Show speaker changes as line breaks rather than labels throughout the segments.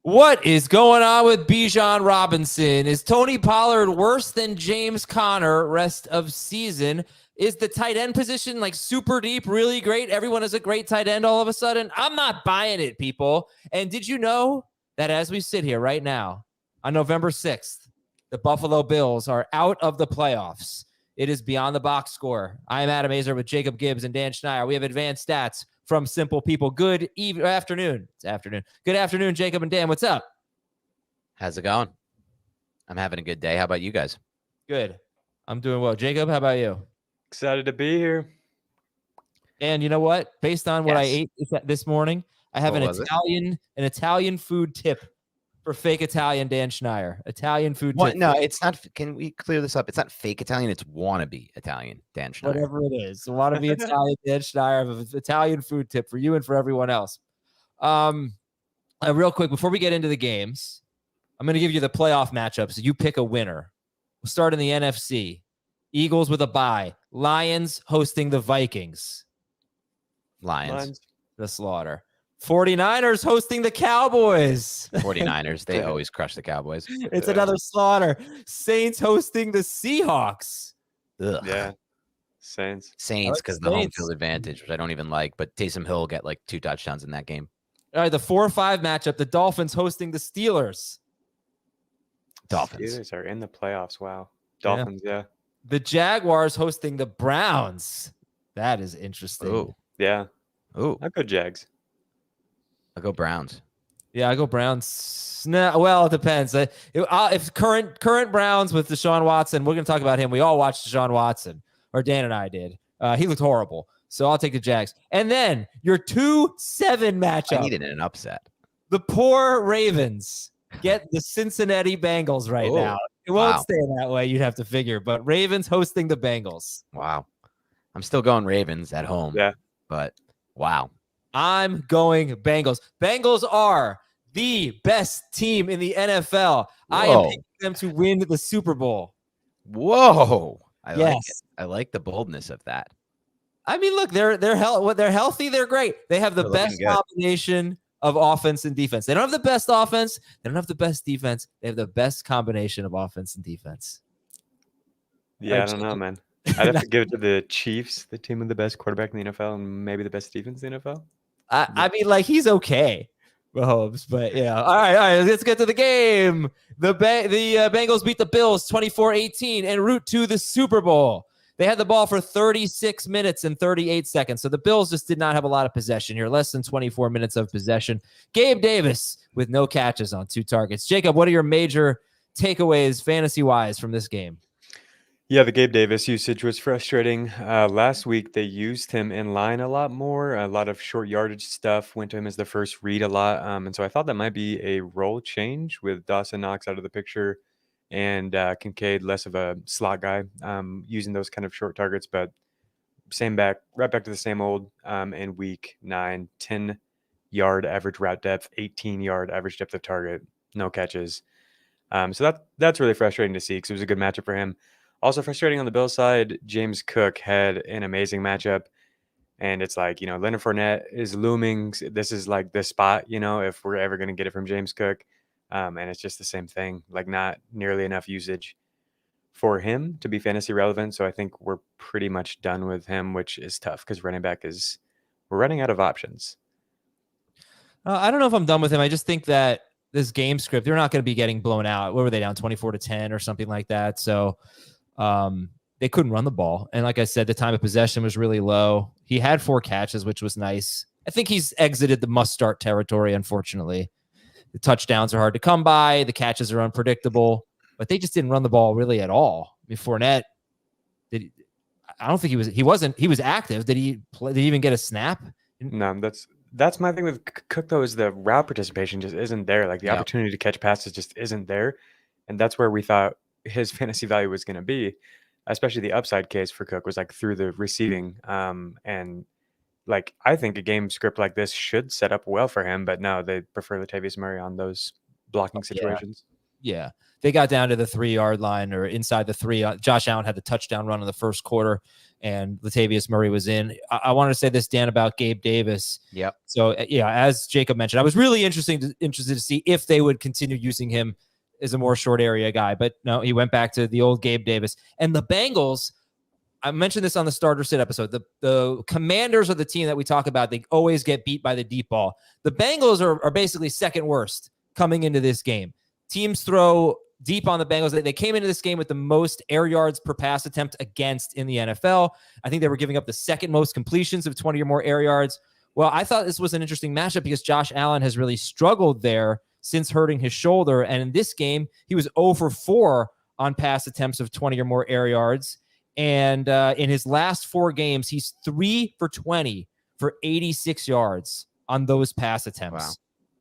What is going on with Bijan Robinson? Is Tony Pollard worse than James Conner rest of season? Is the tight end position like super deep, really great? Everyone is a great tight end all of a sudden? I'm not buying it, people. And did you know that as we sit here right now on November 6th, the Buffalo Bills are out of the playoffs? It is Beyond the Box Score. I am Adam Azer with Jacob Gibbs and Dan Schneier. We have advanced stats from Simple People. Good afternoon. It's afternoon. Good afternoon, Jacob and Dan. What's up?
How's it going? I'm having a good day. How about you guys?
Good. I'm doing well. Jacob, how about you?
Excited to be here.
And you know what? Based on what I ate this morning, I have an Italian food tip for fake Italian Dan Schneier. Italian food tip.
No, it's not. Can we clear this up? It's not fake Italian. It's wannabe Italian Dan Schneier.
Whatever it is. Wannabe Italian Dan Schneier. I have an Italian food tip for you and for everyone else. Real quick, before we get into the games, I'm going to give you the playoff matchups. You pick a winner. We'll start in the NFC. Eagles with a bye. Lions hosting the Vikings.
Lions.
The slaughter. 49ers hosting the Cowboys.
49ers. They always crush the Cowboys.
It's another slaughter. Saints hosting the Seahawks.
Ugh.
Yeah. Saints
because the home field advantage, which I don't even like, but Taysom Hill get like 2 touchdowns in that game.
All right, the 4-5 matchup. The Dolphins hosting the Steelers.
Dolphins.
Steelers are in the playoffs. Wow. Dolphins, yeah.
The Jaguars hosting the Browns. That is interesting.
Ooh.
Yeah.
Ooh.
I'll go Jags.
I'll go Browns.
Yeah, I go Browns. No, well, it depends. If current Browns with Deshaun Watson, we're going to talk about him. We all watched Deshaun Watson, or Dan and I did. He looked horrible. So I'll take the Jags. And then your 2-7 matchup.
I needed an upset.
The poor Ravens get the Cincinnati Bengals right now. It won't stay that way, you'd have to figure. But Ravens hosting the Bengals.
Wow. I'm still going Ravens at home.
Yeah.
But wow.
I'm going Bengals. Bengals are the best team in the NFL.
Whoa.
I am picking them to win the Super Bowl.
Whoa. I like it.
Yes.
I like the boldness of that.
I mean, look, they're healthy. They're great. They have the best combination of offense and defense. They don't have the best offense. They don't have the best defense. They have the best combination of offense and defense.
Yeah, I don't know, man. I'd have to give it to the Chiefs, the team with the best quarterback in the NFL and maybe the best defense in the NFL.
I mean, like, he's okay, Mahomes, but yeah. All right, let's get to the game. The Bengals beat the Bills 24-18 en route to the Super Bowl. They had the ball for 36 minutes and 38 seconds. So the Bills just did not have a lot of possession here. Less than 24 minutes of possession. Gabe Davis with no catches on 2 targets. Jacob, what are your major takeaways fantasy-wise from this game?
Yeah, the Gabe Davis usage was frustrating. Last week, they used him in line a lot more. A lot of short yardage stuff went to him as the first read a lot. And so I thought that might be a role change with Dawson Knox out of the picture and Kincaid less of a slot guy, using those kind of short targets. But right back to the same old in week 9, 10-yard average route depth, 18-yard average depth of target, no catches. So that's really frustrating to see because it was a good matchup for him. Also frustrating on the Bills side, James Cook had an amazing matchup. And it's like, Leonard Fournette is looming. This is like the spot, if we're ever going to get it from James Cook. And it's just the same thing, like not nearly enough usage for him to be fantasy relevant. So I think we're pretty much done with him, which is tough because running back we're running out of options.
I don't know if I'm done with him. I just think that this game script, they're not going to be getting blown out. What were they down 24-10 or something like that? So they couldn't run the ball. And like I said, the time of possession was really low. He had 4 catches, which was nice. I think he's exited the must-start territory, unfortunately. The touchdowns are hard to come by. The catches are unpredictable. But they just didn't run the ball really at all. I mean, Fournette, I don't think he was active. Did he even get a snap?
No, that's my thing with Cook, though, is the route participation just isn't there. Like the opportunity to catch passes just isn't there. And that's where we thought his fantasy value was going to be, especially the upside case for Cook was like through the receiving. And like, I think a game script like this should set up well for him, but no, they prefer Latavius Murray on those blocking situations.
Yeah. They got down to the 3-yard line or inside the 3. Josh Allen had the touchdown run in the first quarter, and Latavius Murray was in. I wanted to say this, Dan, about Gabe Davis.
Yep.
So, yeah, as Jacob mentioned, I was really interested to see if they would continue using him as a more short area guy. But no, he went back to the old Gabe Davis. And the Bengals, I mentioned this on the starter sit episode. The Commanders are the team that we talk about. They always get beat by the deep ball. The Bengals are basically second worst coming into this game. Teams throw deep on the Bengals. They came into this game with the most air yards per pass attempt against in the NFL. I think they were giving up the second most completions of 20 or more air yards. Well, I thought this was an interesting matchup because Josh Allen has really struggled there since hurting his shoulder. And in this game, he was 0 for 4 on pass attempts of 20 or more air yards. And in his last 4 games, he's 3 for 20 for 86 yards on those pass attempts.
Wow.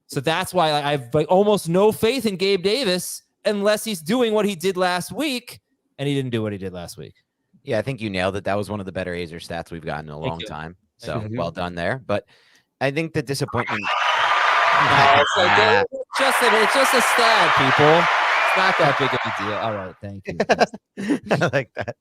So that's why I've almost no faith in Gabe Davis unless he's doing what he did last week, and he didn't do what he did last week.
Yeah, I think you nailed it. That was one of the better Azer stats we've gotten in a long time. So well done there. But I think the disappointment.
It's just a stat, people. It's not that big of a deal. All right, thank you.
I like that.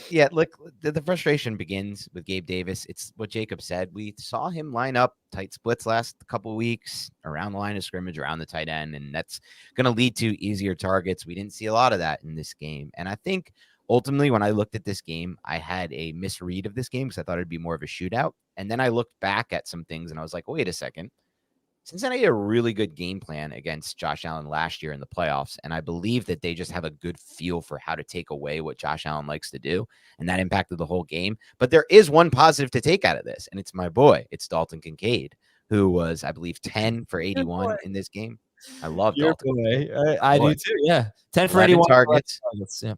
Yeah, look, the frustration begins with Gabe Davis. It's what Jacob said. We saw him line up tight splits last couple of weeks around the line of scrimmage, around the tight end, and that's going to lead to easier targets. We didn't see a lot of that in this game. And I think ultimately when I looked at this game, I had a misread of this game because I thought it'd be more of a shootout. And then I looked back at some things and I was like, wait a second. Cincinnati had a really good game plan against Josh Allen last year in the playoffs, and I believe that they just have a good feel for how to take away what Josh Allen likes to do, and that impacted the whole game. But there is one positive to take out of this, and it's my boy. It's Dalton Kincaid, who was, I believe, 10 for 81 in this game. I love Dalton.
Boy. I do too, yeah. 10 for 81
targets.
Yeah.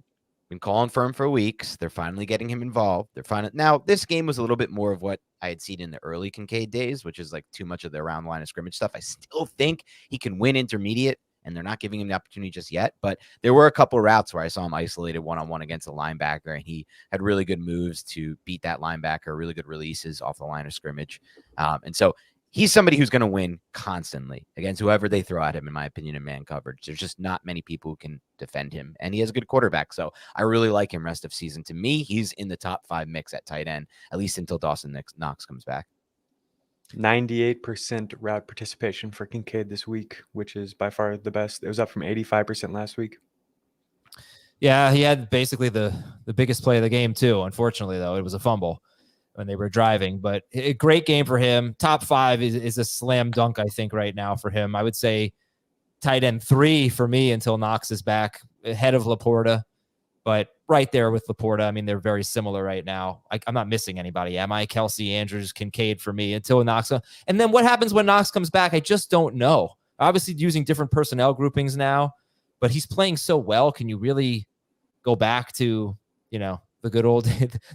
Been calling for him for weeks. They're finally getting him involved. Now, this game was a little bit more of what I had seen in the early Kincaid days, which is like too much of the around line of scrimmage stuff. I still think he can win intermediate, and they're not giving him the opportunity just yet. But there were a couple of routes where I saw him isolated one-on-one against a linebacker, and he had really good moves to beat that linebacker, really good releases off the line of scrimmage. And so he's somebody who's going to win constantly against whoever they throw at him, in my opinion, in man coverage. There's just not many people who can defend him, and he has a good quarterback. So I really like him rest of season. To me, he's in the top 5 mix at tight end, at least until Dawson Knox comes back.
98% route participation for Kincaid this week, which is by far the best. It was up from 85% last week.
Yeah, he had basically the biggest play of the game too. Unfortunately, though, it was a fumble when they were driving, but a great game for him. Top 5 is a slam dunk, I think, right now for him. I would say tight end 3 for me until Knox is back, ahead of Laporta, but right there with Laporta. I mean, they're very similar right now. I'm not missing anybody. Am I? Kelsey, Andrews, Kincaid for me until Knox. And then what happens when Knox comes back? I just don't know. Obviously using different personnel groupings now, but he's playing so well. Can you really go back to,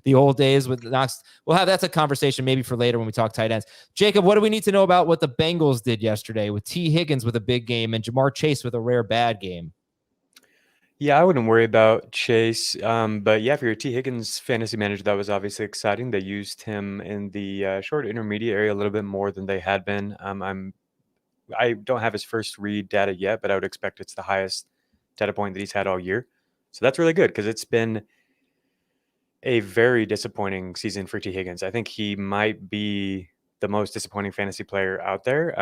the old days with Knox? That's a conversation maybe for later when we talk tight ends. Jacob, what do we need to know about what the Bengals did yesterday with T. Higgins with a big game and Jamar Chase with a rare bad game?
Yeah, I wouldn't worry about Chase. But yeah, for your T. Higgins fantasy manager, that was obviously exciting. They used him in the short intermediate area a little bit more than they had been. I don't have his first read data yet, but I would expect it's the highest data point that he's had all year. So that's really good because it's been a very disappointing season for T. Higgins. I think he might be the most disappointing fantasy player out there.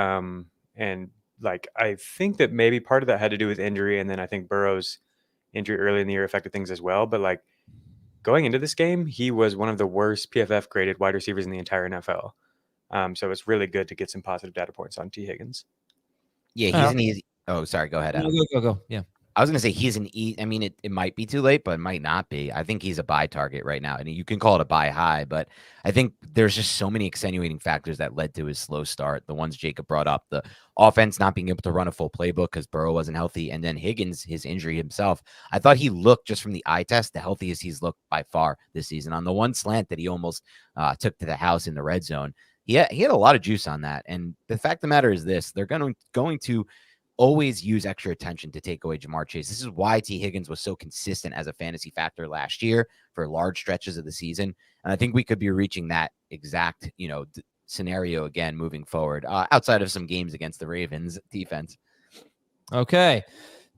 And I think that maybe part of that had to do with injury. And then I think Burrow's injury early in the year affected things as well. But going into this game, he was one of the worst PFF graded wide receivers in the entire NFL. So it's really good to get some positive data points on T. Higgins.
Yeah, he's an easy. Oh, sorry. Go ahead, Adam.
Go. Yeah.
I was going to say he's an I mean, it might be too late, but it might not be. I think he's a buy target right now. And you can call it a buy high, but I think there's just so many extenuating factors that led to his slow start. The ones Jacob brought up, the offense not being able to run a full playbook because Burrow wasn't healthy. And then Higgins, his injury himself. I thought he looked, just from the eye test, the healthiest he's looked by far this season. On the one slant that he almost took to the house in the red zone, he had a lot of juice on that. And the fact of the matter is this, they're going to always use extra attention to take away Jamar Chase. This is why T. Higgins was so consistent as a fantasy factor last year for large stretches of the season. And I think we could be reaching that exact, scenario again moving forward, outside of some games against the Ravens defense.
Okay.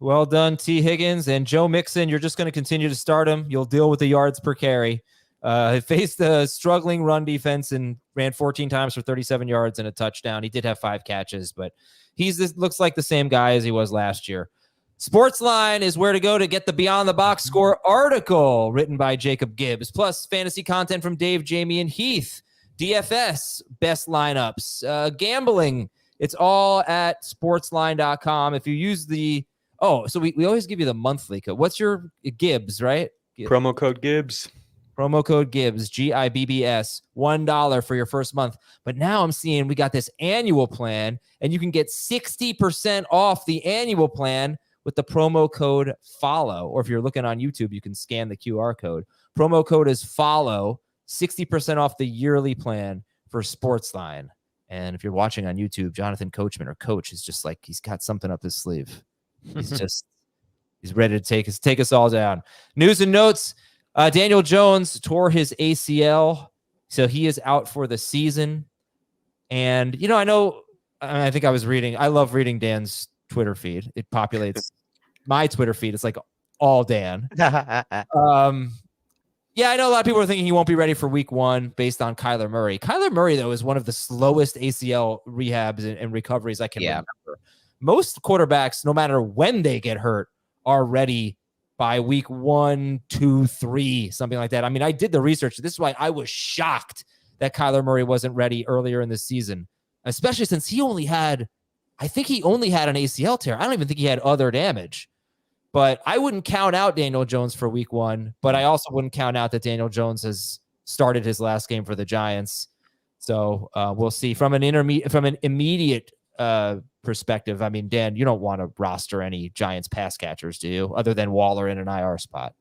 Well done, T. Higgins. And Joe Mixon, you're just going to continue to start him. You'll deal with the yards per carry. He faced a struggling run defense and ran 14 times for 37 yards and a touchdown. He did have 5 catches, but looks like the same guy as he was last year. Sportsline is where to go to get the Beyond the Box Score article written by Jacob Gibbs, plus fantasy content from Dave, Jamie, and Heath. DFS, best lineups, gambling. It's all at sportsline.com. If you use the so we always give you the monthly code. What's your Gibbs, right?
Promo code Gibbs.
Promo code Gibbs, GIBBS, $1 for your first month. But now I'm seeing we got this annual plan, and you can get 60% off the annual plan with the promo code FOLLOW. Or if you're looking on YouTube, you can scan the QR code. Promo code is FOLLOW, 60% off the yearly plan for Sportsline. And if you're watching on YouTube, Jonathan Coachman, or Coach, is just like, he's got something up his sleeve. He's ready to take us all down. News and notes. Daniel Jones tore his ACL, so he is out for the season. And, I think I was reading, I love reading Dan's Twitter feed. It populates my Twitter feed. It's like all Dan. Yeah, I know a lot of people are thinking he won't be ready for week 1 based on Kyler Murray. Kyler Murray, though, is one of the slowest ACL rehabs and recoveries I can remember. Most quarterbacks, no matter when they get hurt, are ready by week 1, 2, 3, something like that. I mean, I did the research. This is why I was shocked that Kyler Murray wasn't ready earlier in the season, especially since he only had an ACL tear. I don't even think he had other damage. But I wouldn't count out Daniel Jones for week 1, but I also wouldn't count out that Daniel Jones has started his last game for the Giants. So we'll see. From an immediate perspective, I mean, Dan, you don't want to roster any Giants pass catchers, do you? Other than Waller in an IR spot.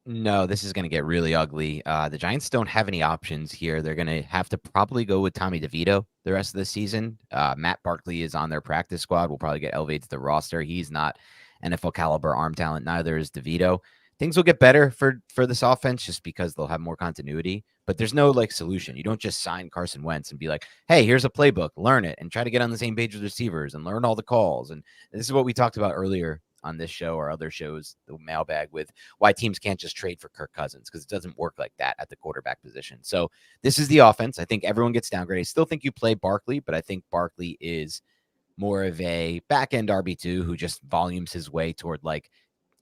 No, this is going to get really ugly. The Giants don't have any options here. They're going to have to probably go with Tommy DeVito the rest of the season. Matt Barkley is on their practice squad. Will probably get elevated to the roster. He's not NFL caliber arm talent. Neither is DeVito. Things will get better for this offense just because they'll have more continuity, but there's no solution. You don't just sign Carson Wentz and be like, hey, here's a playbook, learn it, and try to get on the same page with receivers and learn all the calls. And this is what we talked about earlier on this show or other shows, the mailbag, with why teams can't just trade for Kirk Cousins, because it doesn't work like that at the quarterback position. So this is the offense. I think everyone gets downgraded. I still think you play Barkley, but I think Barkley is more of a back-end RB2 who just volumes his way toward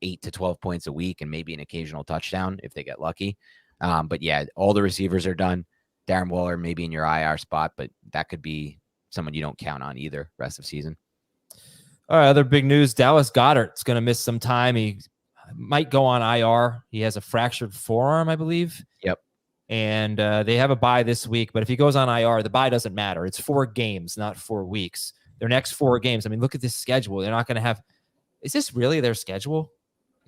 8 to 12 points a week and maybe an occasional touchdown if they get lucky. But yeah, all the receivers are done. Darren Waller maybe in your IR spot, but that could be someone you don't count on either rest of season.
All right, other big news. Dallas Goedert's going to miss some time. He might go on IR. He has a fractured forearm, I believe.
Yep.
And they have a bye this week, but if he goes on IR, the bye doesn't matter. It's 4 games, not 4 weeks. Their next 4 games. I mean, look at this schedule. They're not going to have. Is this really their schedule?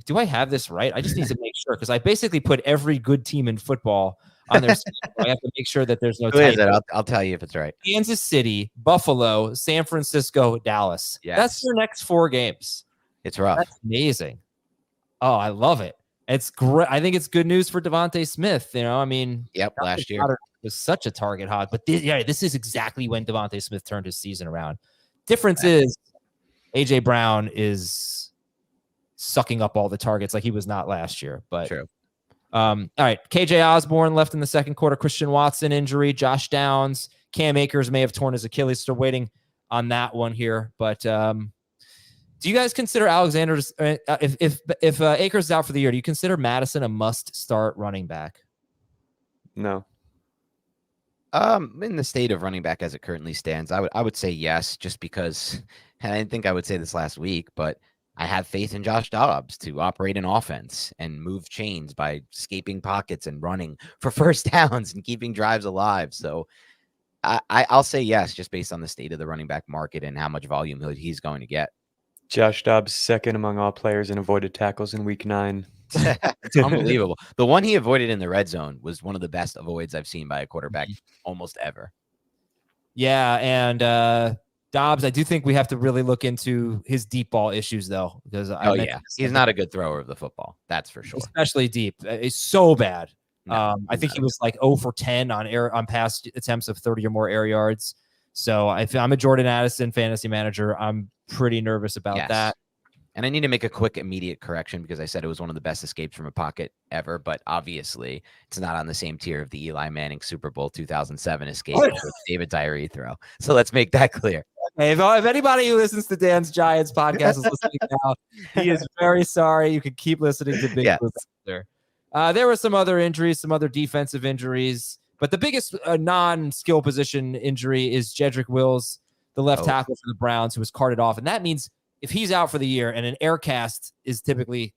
Do I have this right? I just need to make sure, because I basically put every good team in football on their schedule. I have to make sure that there's no.
Who is it? I'll tell you if it's right.
Kansas City, Buffalo, San Francisco, Dallas.
Yes.
That's their next 4 games.
It's rough.
That's amazing. Oh, I love it. It's great. I think it's good news for Devontae Smith. I mean,
yep, last year
was such a target hog, but this is exactly when Devontae Smith turned his season around. Difference is AJ Brown is sucking up all the targets like he was not last year. But
true.
All right, KJ Osborne left in the second quarter. Christian Watson injury. Josh Downs, Cam Akers may have torn his Achilles. Still waiting on that one here. But do you guys consider Alexander? If Akers is out for the year, do you consider Madison a must-start running back?
No.
In the state of running back as it currently stands, I would say yes, just because, and I didn't think I would say this last week, but I have faith in Josh Dobbs to operate an offense and move chains by escaping pockets and running for first downs and keeping drives alive. So I'll say yes, just based on the state of the running back market and how much volume he's going to get.
Josh Dobbs second among all players in avoided tackles in week 9.
It's unbelievable. The one he avoided in the red zone was one of the best avoids I've seen by a quarterback almost ever.
Yeah, and Dobbs, I do think we have to really look into his deep ball issues, though, because
he's not a good thrower of the football. That's for sure.
Especially deep. It's so bad.
No,
I think he was 0 for 10 on pass attempts of 30 or more air yards. So if I'm a Jordan Addison fantasy manager, I'm pretty nervous about that.
And I need to make a quick, immediate correction because I said it was one of the best escapes from a pocket ever. But obviously, it's not on the same tier of the Eli Manning Super Bowl 2007 escape with David Tyree throw. So let's make that clear.
Hey, if anybody who listens to Dan's Giants podcast is listening now, he is very sorry. You can keep listening to Big Blue Panther. There were some other injuries, some other defensive injuries, but the biggest non-skill position injury is Jedrick Wills, the left tackle for the Browns, who was carted off. And that means if he's out for the year, and an air cast is typically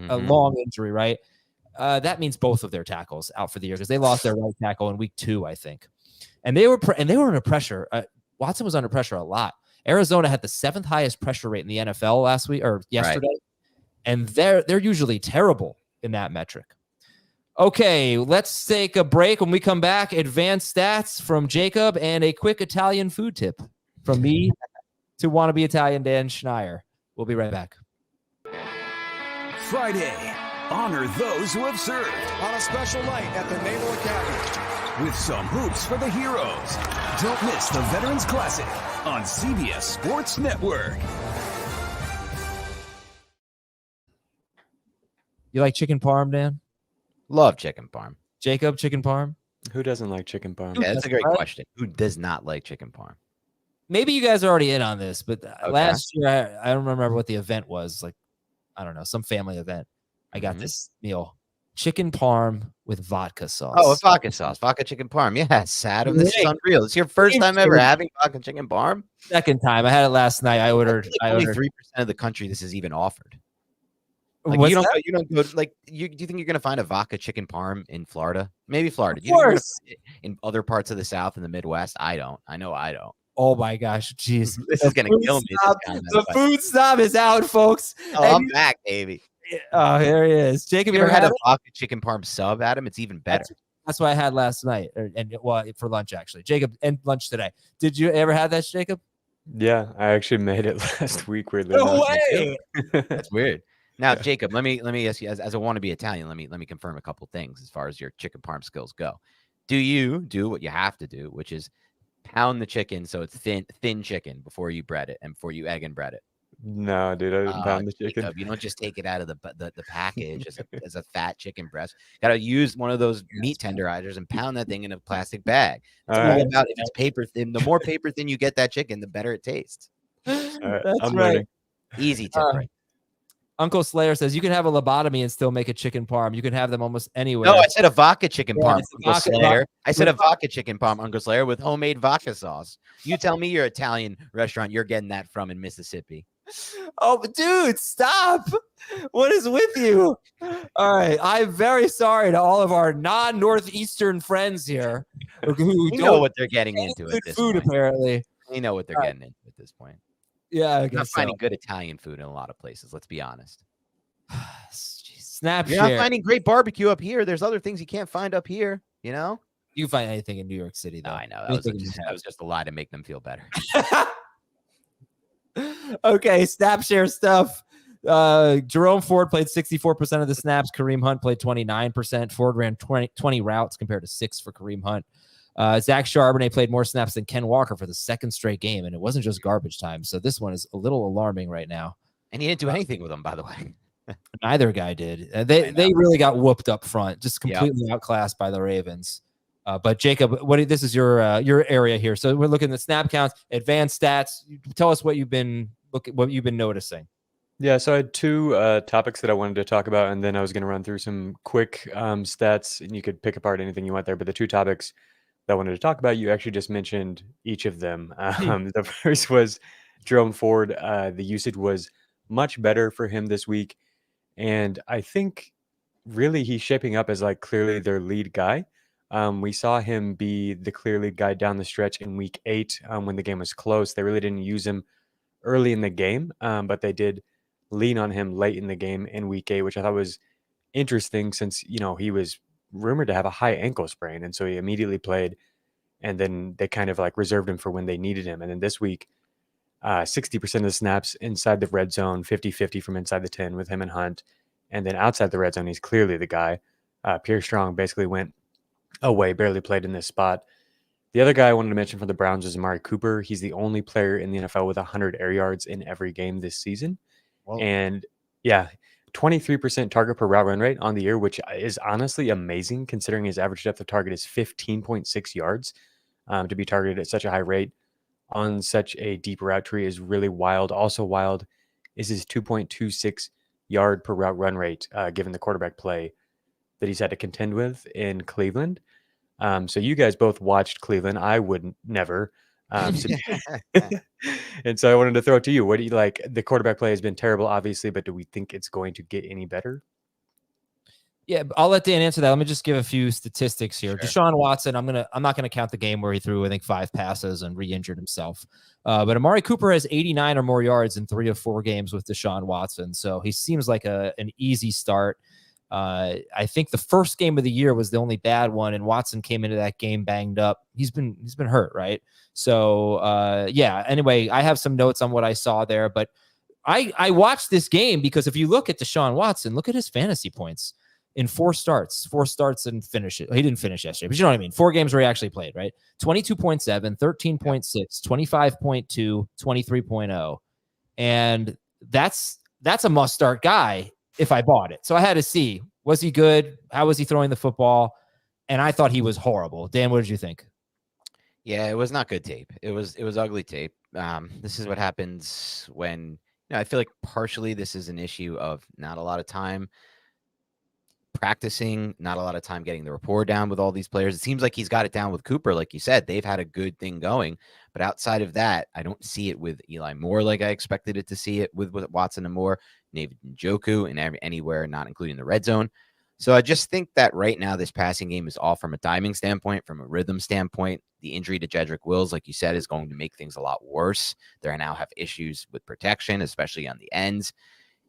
a long injury, right? That means both of their tackles out for the year because they lost their right tackle in week 2, I think. And they were under pressure. Watson was under pressure a lot. Arizona had the 7th highest pressure rate in the NFL last week or yesterday, and they're usually terrible in that metric. Okay, let's take a break. When we come back, advanced stats from Jacob and a quick Italian food tip from me to wannabe Italian Dan Schneier. We'll be right back.
Friday, honor those who have served.
On a special night at the Naval Academy.
With some hoops for the heroes. Don't miss the Veterans Classic on CBS Sports Network.
You like chicken parm, Dan?
Love chicken parm.
Jacob, chicken parm?
Who doesn't like chicken parm?
Yeah, that's a great question. Who does not like chicken parm?
Maybe you guys are already in on this, but last year, I don't remember what the event was. Like, I don't know, some family event. I got this meal. Chicken parm with vodka sauce.
Oh, vodka sauce. Vodka chicken parm. Yes, Adam, this is unreal. It's your first time ever having vodka chicken parm?
Second time. I had it last night. I ordered.
Only 3% of the country this is even offered. Like
What's
you
that?
don't go like do you think you're gonna find a vodka chicken parm in Florida? Maybe Florida.
Of
You think you're gonna
course.
find it in other parts of the South and the Midwest? I don't. I know I don't.
Oh my gosh, jeez.
This is gonna kill me.
The food snob is out, folks.
Oh, I'm back, baby.
Oh, here he is. Jacob,
You
you
ever
ever
had
had
a vodka chicken parm sub, Adam? It's even better.
That's what I had last night, for lunch actually. Jacob, and lunch today. Did you ever have that, Jacob?
Yeah, I actually made it last week. Weirdly
No
enough.
way.
That's weird. Now, Jacob, let me ask you, as a wannabe Italian, let me confirm a couple things as far as your chicken parm skills go. Do you do what you have to do, which is pound the chicken so it's thin chicken before you bread it and before you egg and bread it?
No, dude, I didn't pound the chicken.
Jacob, you don't just take it out of the package as a fat chicken breast. Got to use one of those meat tenderizers and pound that thing in a plastic bag. It's all about if it's paper thin. The more paper thin you get that chicken, the better it tastes.
That's
I'm
right.
learning.
Easy tip. Right?
Uncle Slayer says you can have a lobotomy and still make a chicken parm. You can have them almost anywhere.
No, I said a vodka chicken parm,
it's a
Uncle
vodka-
Slayer. I said a vodka chicken parm, Uncle Slayer, with homemade vodka sauce. You tell me your Italian restaurant you're getting that from in Mississippi.
Oh, dude, stop. What is with you? All right. I'm very sorry to all of our non-Northeastern friends here who
You
don't
know what they're getting into
good
at this
food,
point.
apparently.
You know what they're getting into at this point.
Yeah, I
You're not
guess so.
finding good Italian food in a lot of places. Let's be honest.
Snap
You're not
share.
finding great barbecue up here. There's other things you can't find up here. You know?
You can find anything in New York City, though.
No, I know.
Anything in
That was just a lie to make them feel better.
Okay, snap share stuff. Jerome Ford played 64% of the snaps. Kareem Hunt played 29%. Ford ran 20 routes compared to 6 for Kareem Hunt. Zach Charbonnet played more snaps than Ken Walker for the second straight game, and it wasn't just garbage time. So this one is a little alarming right now.
And he didn't do anything with them, by the way.
Neither guy did. They really got whooped up front, just completely outclassed by the Ravens. But Jacob, this is your area here. So we're looking at snap counts, advanced stats. Tell us what you've been noticing.
Yeah, so I had 2 topics that I wanted to talk about, and then I was going to run through some quick stats, and you could pick apart anything you want there. But the 2 topics that I wanted to talk about, you actually just mentioned each of them. The first was Jerome Ford. The usage was much better for him this week, and I think really he's shaping up as like clearly their lead guy. We saw him be the clear lead guy down the stretch in week 8 when the game was close. They really didn't use him early in the game, but they did lean on him late in the game in week 8, which I thought was interesting since, he was rumored to have a high ankle sprain. And so he immediately played, and then they kind of like reserved him for when they needed him. And then this week, 60% of the snaps inside the red zone, 50-50 from inside the 10 with him and Hunt. And then outside the red zone, he's clearly the guy. Pierre Strong basically went away, barely played in this spot. The other guy I wanted to mention for the Browns is Amari Cooper. He's the only player in the NFL with 100 air yards in every game this season.
Well,
And yeah, 23% target per route run rate on the year, which is honestly amazing considering his average depth of target is 15.6 yards. To be targeted at such a high rate on such a deep route tree is really wild. Also wild is his 2.26 yard per route run rate, given the quarterback play that he's had to contend with in Cleveland. So you guys both watched Cleveland. I would never. So and so I wanted to throw it to you. What do you like? The quarterback play has been terrible, obviously, but do we think it's going to get any better?
Yeah, I'll let Dan answer that. Let me just give a few statistics here.
Sure.
Deshaun Watson, I'm not gonna count the game where he threw, I think, 5 passes and re-injured himself. But Amari Cooper has 89 or more yards in 3 of 4 games with Deshaun Watson. So he seems like an easy start. I think the first game of the year was the only bad one, and Watson came into that game banged up. He's been hurt, right? So yeah. Anyway, I have some notes on what I saw there, but I watched this game because if you look at Deshaun Watson, look at his fantasy points in 4 starts and finish it. He didn't finish yesterday, but you know what I mean? 4 games where he actually played, right? 22.7, 13.6, 25.2, 23.0. And that's a must start guy if I bought it. So I had to see, was he good? How was he throwing the football? And I thought he was horrible. Dan, what did you think?
Yeah, it was not good tape. It was ugly tape. This is what happens when, I feel like partially this is an issue of not a lot of time practicing, not a lot of time getting the rapport down with all these players. It seems like he's got it down with Cooper. Like you said, they've had a good thing going, but outside of that, I don't see it with Eli Moore like I expected it to see it with Watson and Moore, David Njoku, and anywhere, not including the red zone. So I just think that right now this passing game is all from a timing standpoint, from a rhythm standpoint. The injury to Jedrick Wills, like you said, is going to make things a lot worse. They now have issues with protection, especially on the ends.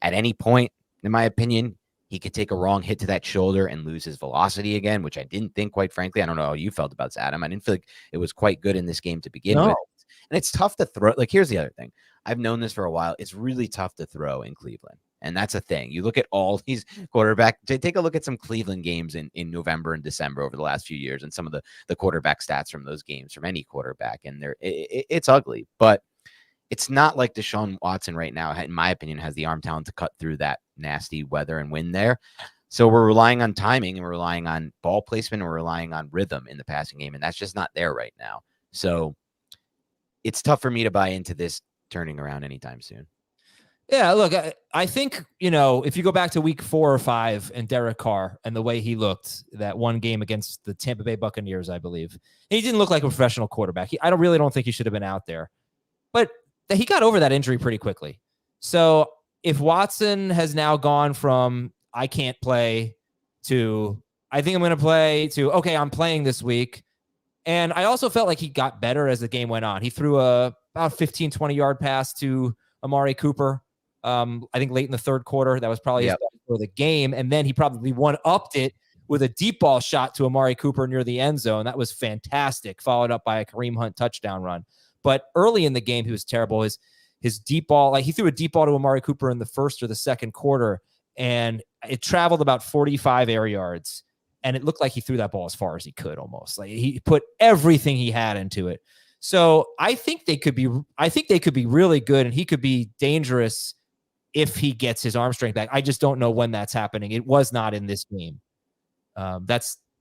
At any point, in my opinion, he could take a wrong hit to that shoulder and lose his velocity again, which I didn't think, quite frankly. I don't know how you felt about this, Adam. I didn't feel like it was quite good in this game to begin with. And it's tough to throw. Like, here's the other thing. I've known this for a while. It's really tough to throw in Cleveland. And that's a thing. You look at all these quarterbacks. Take a look at some Cleveland games in November and December over the last few years and some of the quarterback stats from those games from any quarterback. And it's ugly. But it's not like Deshaun Watson right now, in my opinion, has the arm talent to cut through that nasty weather and win there. So we're relying on timing and we're relying on ball placement and we're relying on rhythm in the passing game. And that's just not there right now. So it's tough for me to buy into this turning around anytime soon.
Yeah, look, I think, if you go back to week 4 or 5 and Derek Carr and the way he looked that one game against the Tampa Bay Buccaneers, I believe, he didn't look like a professional quarterback. I don't think he should have been out there. But he got over that injury pretty quickly. So if Watson has now gone from I can't play to I think I'm going to play to, okay, I'm playing this week. And I also felt like he got better as the game went on. He threw about 15, 20-yard pass to Amari Cooper. I think late in the third quarter. That was probably his best for the game. And then he probably one-upped it with a deep ball shot to Amari Cooper near the end zone. That was fantastic, followed up by a Kareem Hunt touchdown run. But early in the game, he was terrible. His deep ball, like he threw a deep ball to Amari Cooper in the first or the second quarter, and it traveled about 45 air yards. And it looked like he threw that ball as far as he could almost. Like he put everything he had into it. So I think they could be really good, and he could be dangerous if he gets his arm strength back. I just don't know when that's happening. It was not in this game.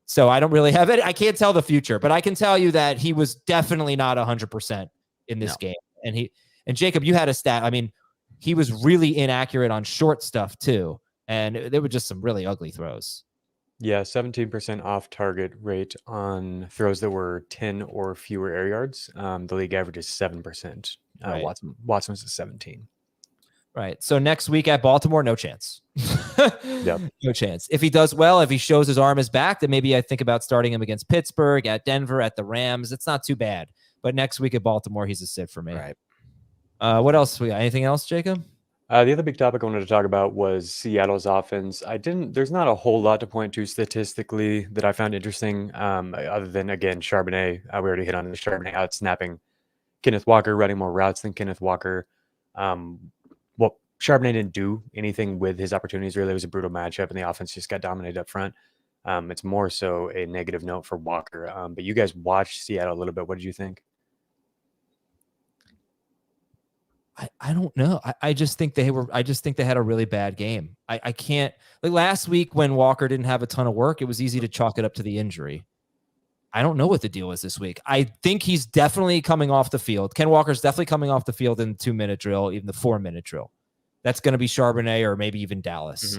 So I don't really have it. I can't tell the future, but I can tell you that he was definitely not 100% in this game. And Jacob, you had a stat. I mean, he was really inaccurate on short stuff too. And there were just some really ugly throws.
Yeah, 17% off target rate on throws that were 10 or fewer air yards. The league average is 7%.
Right.
Watson's is 17.
Right. So next week at Baltimore, no chance.
Yep.
No chance. If he does well, if he shows his arm is back, then maybe I think about starting him against Pittsburgh, at Denver, at the Rams. It's not too bad. But next week at Baltimore, he's a sit for me.
Right.
What else we got? Anything else, Jacob?
The other big topic I wanted to talk about was Seattle's offense. There's not a whole lot to point to statistically that I found interesting, other than, again, Charbonnet. We already hit on the Charbonnet out snapping Kenneth Walker, running more routes than Kenneth Walker. Charbonnet didn't do anything with his opportunities, really. It was a brutal matchup, and the offense just got dominated up front. It's more so a negative note for Walker. But you guys watched Seattle a little bit. What did you think?
I don't know. I just think they had a really bad game. I can't, like last week when Walker didn't have a ton of work, it was easy to chalk it up to the injury. I don't know what the deal is this week. I think he's definitely coming off the field. Ken Walker's definitely coming off the field in the 2-minute drill, even the 4-minute drill. That's going to be Charbonnet or maybe even Dallas.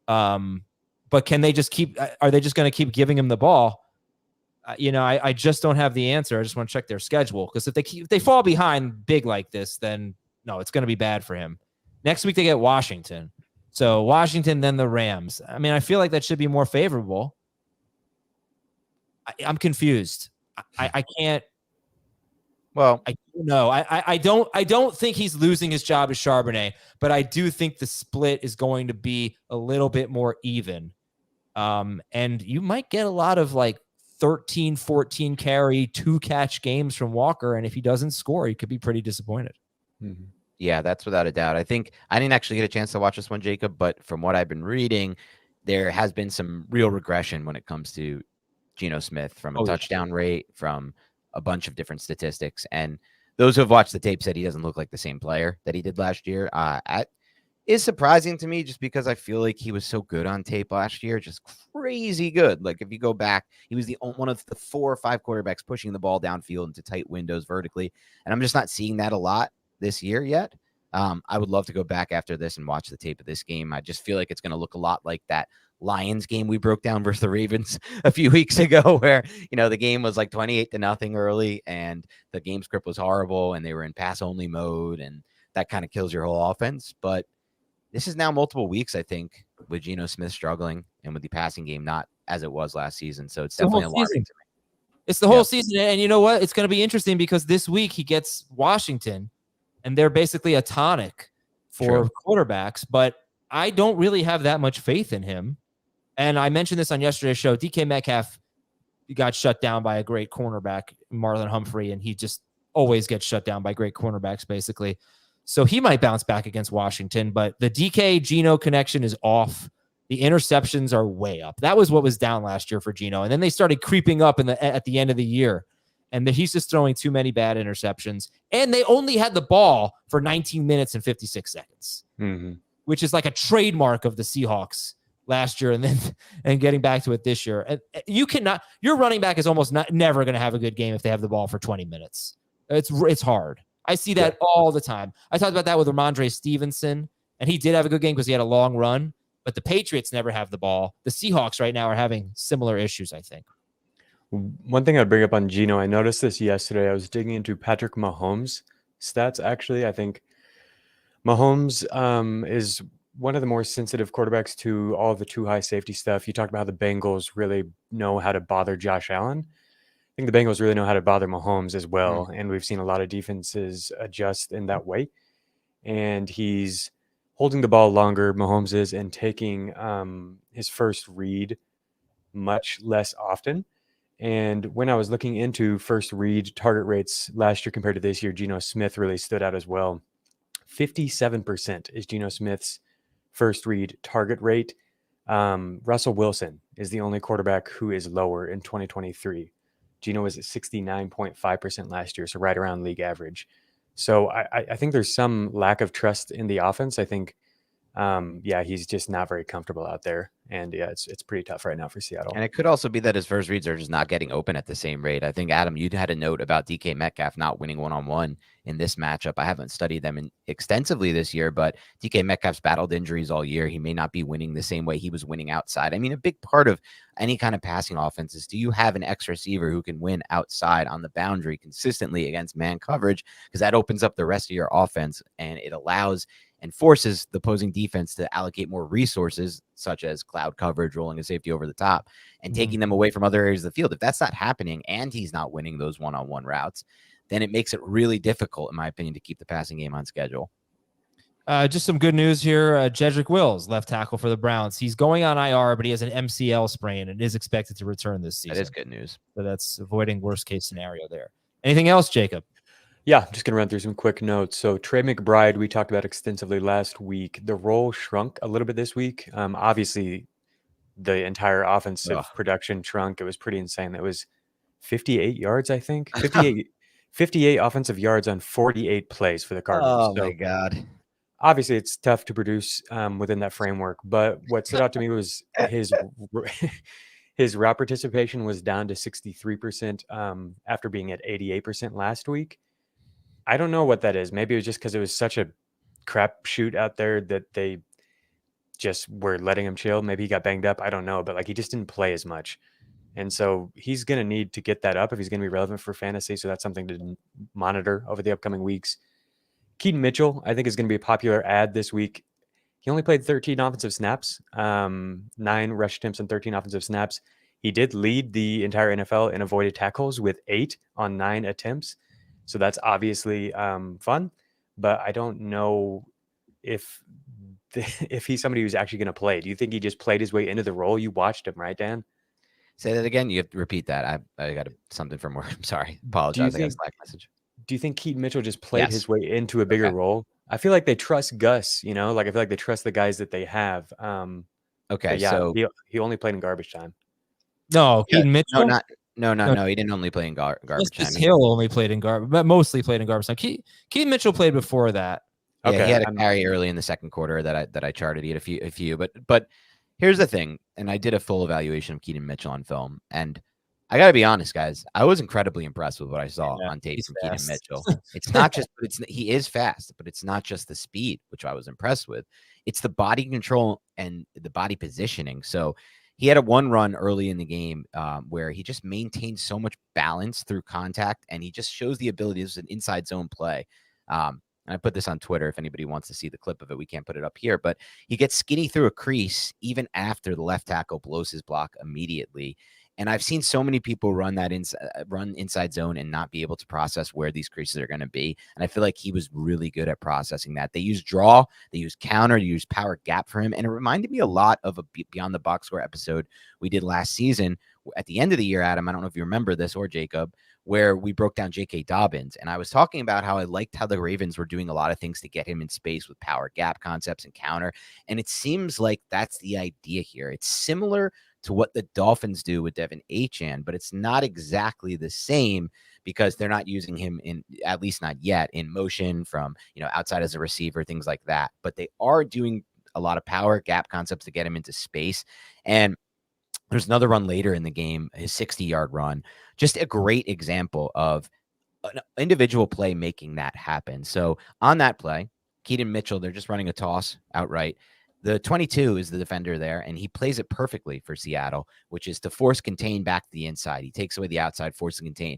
But can they just are they just going to keep giving him the ball? I just don't have the answer. I just want to check their schedule, because if they fall behind big like this, then no, it's going to be bad for him. Next week they get Washington. So Washington, then the Rams. I mean, I feel like that should be more favorable. I'm confused. I can't.
Well,
I don't know. I don't think he's losing his job as Charbonnet, but I do think the split is going to be a little bit more even. And you might get a lot of like 13, 14 carry, 2-catch games from Walker. And if he doesn't score, he could be pretty disappointed.
Mm-hmm.
Yeah, that's without a doubt. I think I didn't actually get a chance to watch this one, Jacob, but from what I've been reading, there has been some real regression when it comes to Geno Smith, from a touchdown rate, from a bunch of different statistics. And those who have watched the tape said he doesn't look like the same player that he did last year. Is surprising to me, just because I feel like he was so good on tape last year, just crazy good. Like if you go back, he was one of the 4 or 5 quarterbacks pushing the ball downfield into tight windows vertically. And I'm just not seeing that a lot this year yet. I would love to go back after this and watch the tape of this game. I just feel like it's going to look a lot like that Lions game we broke down versus the Ravens a few weeks ago, where, the game was like 28-0 early and the game script was horrible and they were in pass only mode, and that kind of kills your whole offense. But this is now multiple weeks, I think, with Geno Smith struggling and with the passing game not as it was last season. So it's definitely alarming to me.
It's the whole season. And you know what? It's going to be interesting because this week he gets Washington, and they're basically a tonic for quarterbacks. But I don't really have that much faith in him. And I mentioned this on yesterday's show. DK Metcalf got shut down by a great cornerback, Marlon Humphrey, and he just always gets shut down by great cornerbacks, basically. So he might bounce back against Washington, but the DK-Geno connection is off. The interceptions are way up. That was what was down last year for Geno. And then they started creeping up at the end of the year. And he's just throwing too many bad interceptions. And they only had the ball for 19 minutes and 56 seconds, which is like a trademark of the Seahawks last year, and getting back to it this year. And your running back is almost never going to have a good game if they have the ball for 20 minutes. It's hard. I see that all the time. I talked about that with Ramondre Stevenson, and he did have a good game because he had a long run, but the Patriots never have the ball. The Seahawks right now are having similar issues, I think.
One thing I'd bring up on Geno, I noticed this yesterday. I was digging into Patrick Mahomes' stats, actually. I think Mahomes is one of the more sensitive quarterbacks to all of the too high safety stuff. You talked about how the Bengals really know how to bother Josh Allen. I think the Bengals really know how to bother Mahomes as well, and we've seen a lot of defenses adjust in that way. And he's holding the ball longer, Mahomes is, and taking his first read much less often. And when I was looking into first read target rates last year compared to this year, Geno Smith really stood out as well. 57% is Geno Smith's first read target rate. Russell Wilson is the only quarterback who is lower in 2023. Geno was at 69.5% last year, so right around league average. So I think there's some lack of trust in the offense. I think, he's just not very comfortable out there. And it's pretty tough right now for Seattle.
And it could also be that his first reads are just not getting open at the same rate. I think, Adam, you had a note about DK Metcalf not winning one-on-one in this matchup. I haven't studied them extensively this year, but DK Metcalf's battled injuries all year. He may not be winning the same way he was winning outside. I mean, a big part of any kind of passing offense is, do you have an X receiver who can win outside on the boundary consistently against man coverage? Because that opens up the rest of your offense, and it allows and forces the opposing defense to allocate more resources, such as cloud coverage, rolling a safety over the top, and taking them away from other areas of the field. If that's not happening and he's not winning those one-on-one routes, then it makes it really difficult, in my opinion, to keep the passing game on schedule.
Just some good news here. Jedrick Wills, left tackle for the Browns. He's going on IR, but he has an MCL sprain and is expected to return this season.
That is good news.
So that's avoiding worst-case scenario there. Anything else, Jacob?
Yeah, I'm just going to run through some quick notes. So Trey McBride, we talked about extensively last week. The role shrunk a little bit this week. Obviously, the entire offensive production shrunk. It was pretty insane. That was 58 yards, I think. 58 offensive yards on 48 plays for the Cardinals.
Oh, my God.
Obviously, it's tough to produce within that framework. But what stood out to me was his route participation was down to 63% after being at 88% last week. I don't know what that is. Maybe it was just because it was such a crap shoot out there that they just were letting him chill. Maybe he got banged up. I don't know. But he just didn't play as much. And so he's going to need to get that up if he's going to be relevant for fantasy. So that's something to monitor over the upcoming weeks. Keaton Mitchell, I think, is going to be a popular ad this week. He only played 13 offensive snaps, 9 rush attempts and 13 offensive snaps. He did lead the entire NFL in avoided tackles with 8 on 9 attempts. So that's obviously fun. But I don't know if he's somebody who's actually going to play. Do you think he just played his way into the role? You watched him, right, Dan?
Say that again. You have to repeat that. I got something from work. I'm sorry. Apologize. I got a Slack message.
Do you think Keaton Mitchell just played his way into a bigger role? I feel like they trust Gus, I feel like they trust the guys that they have.
Okay.
Yeah,
So
he only played in garbage time.
No, Keaton Mitchell?
No. He didn't only play in garbage time.
Hill only played in garbage, but mostly played in garbage time. Keaton Mitchell played before that.
Yeah,
Okay,
he had a carry early in the second quarter that I charted. He had a few, but here's the thing, and I did a full evaluation of Keaton Mitchell on film, and I got to be honest, guys, I was incredibly impressed with what I saw on tape from Keaton Mitchell. It's not just, he is fast, but it's not just the speed, which I was impressed with. It's the body control and the body positioning. So he had a one run early in the game where he just maintained so much balance through contact, and he just shows the ability. This is an inside zone play. And I put this on Twitter. If anybody wants to see the clip of it, we can't put it up here, but he gets skinny through a crease even after the left tackle blows his block immediately. And I've seen so many people run inside zone and not be able to process where these creases are going to be. And I feel like he was really good at processing that. They use draw, they use counter, they use power gap for him. And it reminded me a lot of a Beyond the Box Score episode we did last season at the end of the year, Adam. I don't know if you remember this, or Jacob, where we broke down J.K. Dobbins. And I was talking about how I liked how the Ravens were doing a lot of things to get him in space with power gap concepts and counter. And it seems like that's the idea here. It's similar to what the Dolphins do with Devin Achane, but it's not exactly the same because they're not using him in, at least not yet, in motion from, outside as a receiver, things like that. But they are doing a lot of power gap concepts to get him into space. And there's another run later in the game, his 60-yard run, just a great example of an individual play making that happen. So on that play, Keaton Mitchell, they're just running a toss outright. The 22 is the defender there, and he plays it perfectly for Seattle, which is to force contain back to the inside. He takes away the outside, force and contain.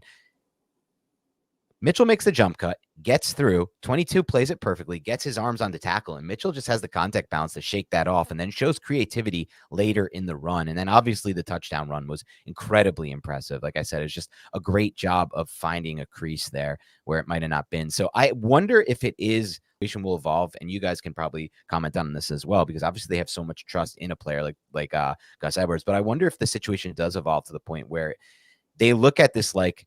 Mitchell makes the jump cut, gets through. 22 plays it perfectly, gets his arms on the tackle, and Mitchell just has the contact balance to shake that off and then shows creativity later in the run. And then obviously the touchdown run was incredibly impressive. Like I said, it's just a great job of finding a crease there where it might have not been. So I wonder if it is will evolve, and you guys can probably comment on this as well, because obviously they have so much trust in a player like Gus Edwards. But I wonder if the situation does evolve to the point where they look at this like,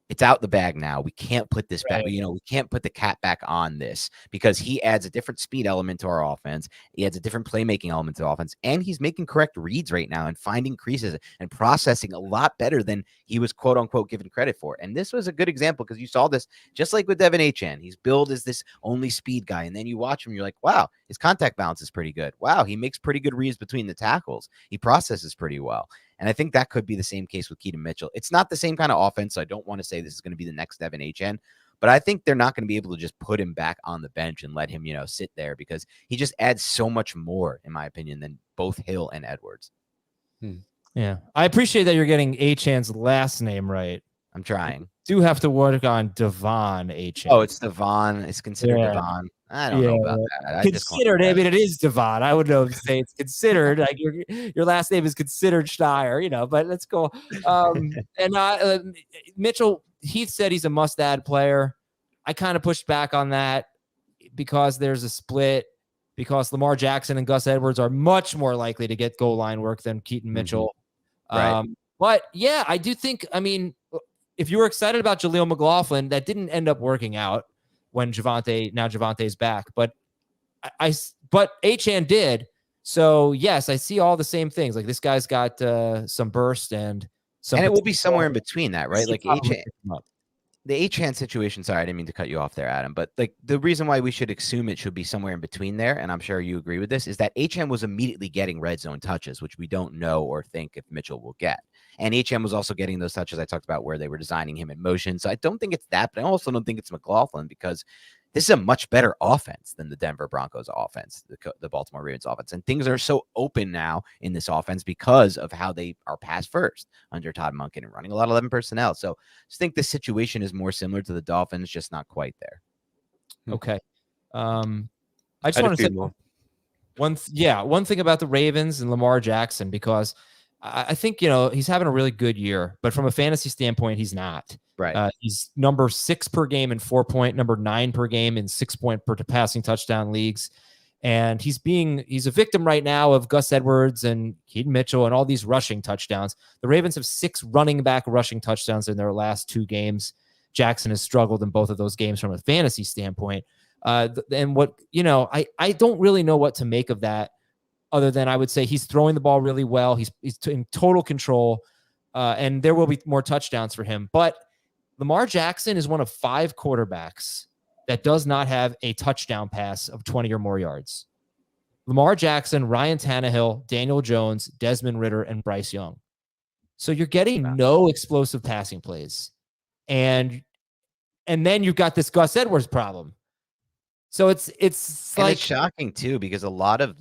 it's out the bag now. We can't put this back. We can't put the cat back on this because he adds a different speed element to our offense. He adds a different playmaking element to the offense, and he's making correct reads right now and finding creases and processing a lot better than he was quote unquote given credit for. And this was a good example because you saw this just like with Devin Achane. He's billed as this only speed guy, and then you watch him, you're like, wow, his contact balance is pretty good. Wow, he makes pretty good reads between the tackles. He processes pretty well. And I think that could be the same case with Keaton Mitchell. It's not the same kind of offense, so I don't want to say this is going to be the next Devin Achane, but I think they're not going to be able to just put him back on the bench and let him, sit there because he just adds so much more, in my opinion, than both Hill and Edwards.
Yeah. I appreciate that you're getting Achane's last name right.
I'm trying.
Do have to work on Devon Achane.
Oh, it's Devon. It's considered Devon. I don't know about that.
Considered. I mean, it is Devon. I would know say it's considered. Like your last name is considered Steyer, but let's go. Mitchell, Heath said he's a must-add player. I kind of pushed back on that because there's a split. Because Lamar Jackson and Gus Edwards are much more likely to get goal line work than Keaton Mitchell.
Right.
But yeah, I do think. I mean, if you were excited about Jaleel McLaughlin, that didn't end up working out when Javonte's back, but Achane did. So yes, I see all the same things. Like this guy's got some burst and some,
and it will be somewhere in between that, right? Like Achane. the Achane situation, sorry, I didn't mean to cut you off there, Adam, but like the reason why we should assume it should be somewhere in between there, and I'm sure you agree with this, is that Achane was immediately getting red zone touches, which we don't know or think if Mitchell will get. And Achane was also getting those touches I talked about where they were designing him in motion. So I don't think it's that, but I also don't think it's McLaughlin, because this is a much better offense than the Denver Broncos offense, the Baltimore Ravens offense. And things are so open now in this offense because of how they are pass first under Todd Monken and running a lot of 11 personnel. So I just think the situation is more similar to the Dolphins, just not quite there.
Okay. I just want to say one thing about the Ravens and Lamar Jackson, because I think, he's having a really good year, but from a fantasy standpoint, he's not.
Right.
He's number 6 per game in 4-point, number 9 per game in 6-point per passing touchdown leagues. And he's a victim right now of Gus Edwards and Keaton Mitchell and all these rushing touchdowns. The Ravens have 6 running back rushing touchdowns in their last 2 games. Jackson has struggled in both of those games from a fantasy standpoint. And what, I don't really know what to make of that, other than I would say he's throwing the ball really well. He's in total control, and there will be more touchdowns for him. But Lamar Jackson is one of 5 quarterbacks that does not have a touchdown pass of 20 or more yards. Lamar Jackson, Ryan Tannehill, Daniel Jones, Desmond Ridder, and Bryce Young. So you're getting no explosive passing plays. And then you've got this Gus Edwards problem. So it's like,
it's shocking too, because a lot of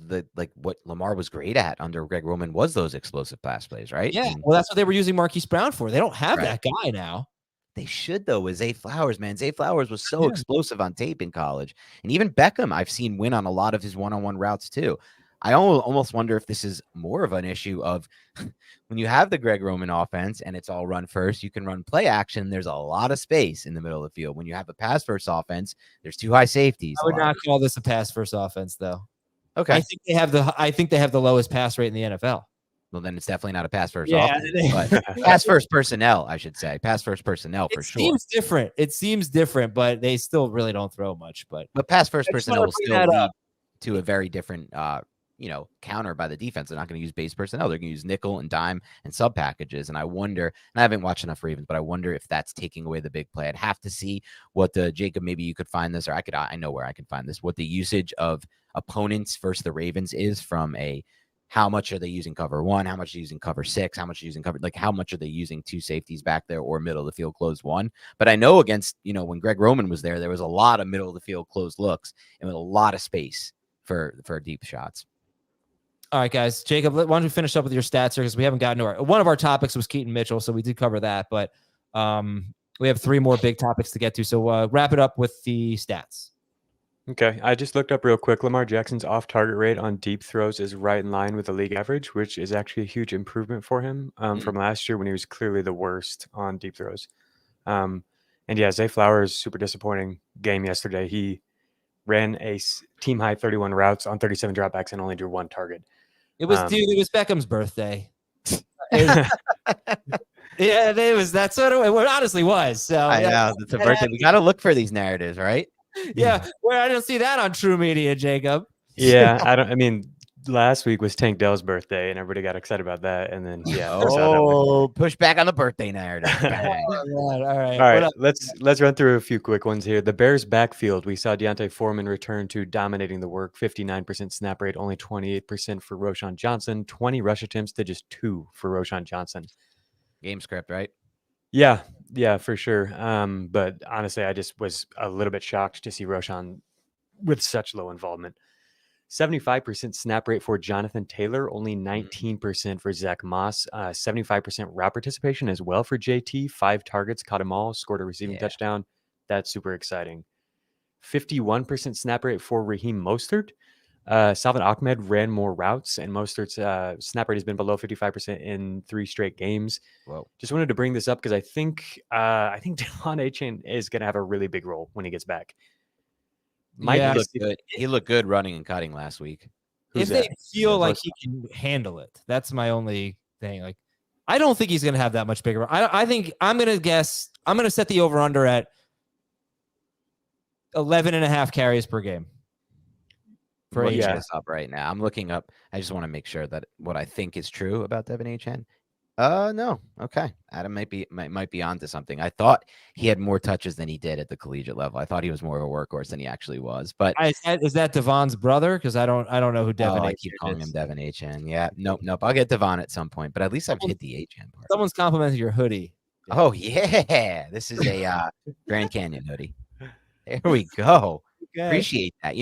what Lamar was great at under Greg Roman was those explosive pass plays, right?
Yeah. Well, that's what they were using Marquise Brown for. They don't have that guy now.
They should, though, with Zay Flowers, man. Zay Flowers was so explosive on tape in college. And even Beckham, I've seen win on a lot of his one-on-one routes, too. I almost wonder if this is more of an issue of when you have the Greg Roman offense and it's all run first, you can run play action. There's a lot of space in the middle of the field. When you have a pass-first offense, there's 2 high safeties.
I would not call this a pass-first offense, though.
Okay.
I think they have the lowest pass rate in the NFL.
Well, then it's definitely not a pass first offense, but pass first personnel, I should say. Pass first personnel for sure.
It seems different, but they still really don't throw much. But
pass first personnel will still lead to a very different counter by the defense. They're not going to use base personnel. They're going to use nickel and dime and sub packages. And I wonder, and I haven't watched enough Ravens, but I wonder if that's taking away the big play. I'd have to see what Jacob, maybe you could find this, or I know where I can find this, what the usage of opponents versus the Ravens is from how much are they using cover 1? How much are they using cover 6? How much are they using cover? Like, how much are they using 2 safeties back there or middle of the field closed 1? But I know against, when Greg Roman was there was a lot of middle of the field closed looks and with a lot of space for deep shots.
All right, guys. Jacob, why don't you finish up with your stats here, because we haven't gotten to one of our topics was Keaton Mitchell, so we did cover that. But we have 3 more big topics to get to. So wrap it up with the stats.
Okay, I just looked up real quick. Lamar Jackson's off-target rate on deep throws is right in line with the league average, which is actually a huge improvement for him from last year when he was clearly the worst on deep throws. And yeah, Zay Flowers, super disappointing game yesterday. He ran a team-high 31 routes on 37 dropbacks and only drew 1 target.
It was Beckham's birthday. Yeah, that's what it honestly was. So
I know, it's a birthday. We got to look for these narratives, right?
Yeah, well, I didn't see that on True Media, Jacob.
Yeah, I mean, last week was Tank Dell's birthday, and everybody got excited about that. And then,
push back on the birthday narrative.
All right.
All right. Let's run through a few quick ones here. The Bears' backfield. We saw Deontay Foreman return to dominating the work. 59% snap rate, only 28% for Roschon Johnson. 20 rush attempts to just 2 for Roschon Johnson.
Game script, right?
Yeah, for sure. But honestly, I just was a little bit shocked to see Roschon with such low involvement. 75% snap rate for Jonathan Taylor, only 19% for Zach Moss. 75% route participation as well for JT. 5 targets, caught them all, scored a receiving touchdown. That's super exciting. 51% snap rate for Raheem Mostert. Salvin Ahmed ran more routes, and Mostert's snap rate has been below 55% in 3 straight games.
Whoa!
Just wanted to bring this up because I think Deshaun Achane is going to have a really big role when he gets back.
He looked good running and cutting last week.
If they feel like he can handle it, that's my only thing. Like, I don't think he's going to have that much bigger. I think I'm going to set the over under at 11.5 carries per game.
For Achane up right now. I'm looking up. I just want to make sure that what I think is true about Devin Achane. No. Okay. Adam might be onto something. I thought he had more touches than he did at the collegiate level. I thought he was more of a workhorse than he actually was. But
Is that Devon's brother? Because I don't know who Devon
I
H.
keep calling him
is.
Devon H.N. Yeah. Nope. I'll get Devon at some point, but at least I've hit the H.N. part.
Someone's complimenting your hoodie.
Oh yeah. This is a Grand Canyon hoodie. There we go.
Okay.
Appreciate that.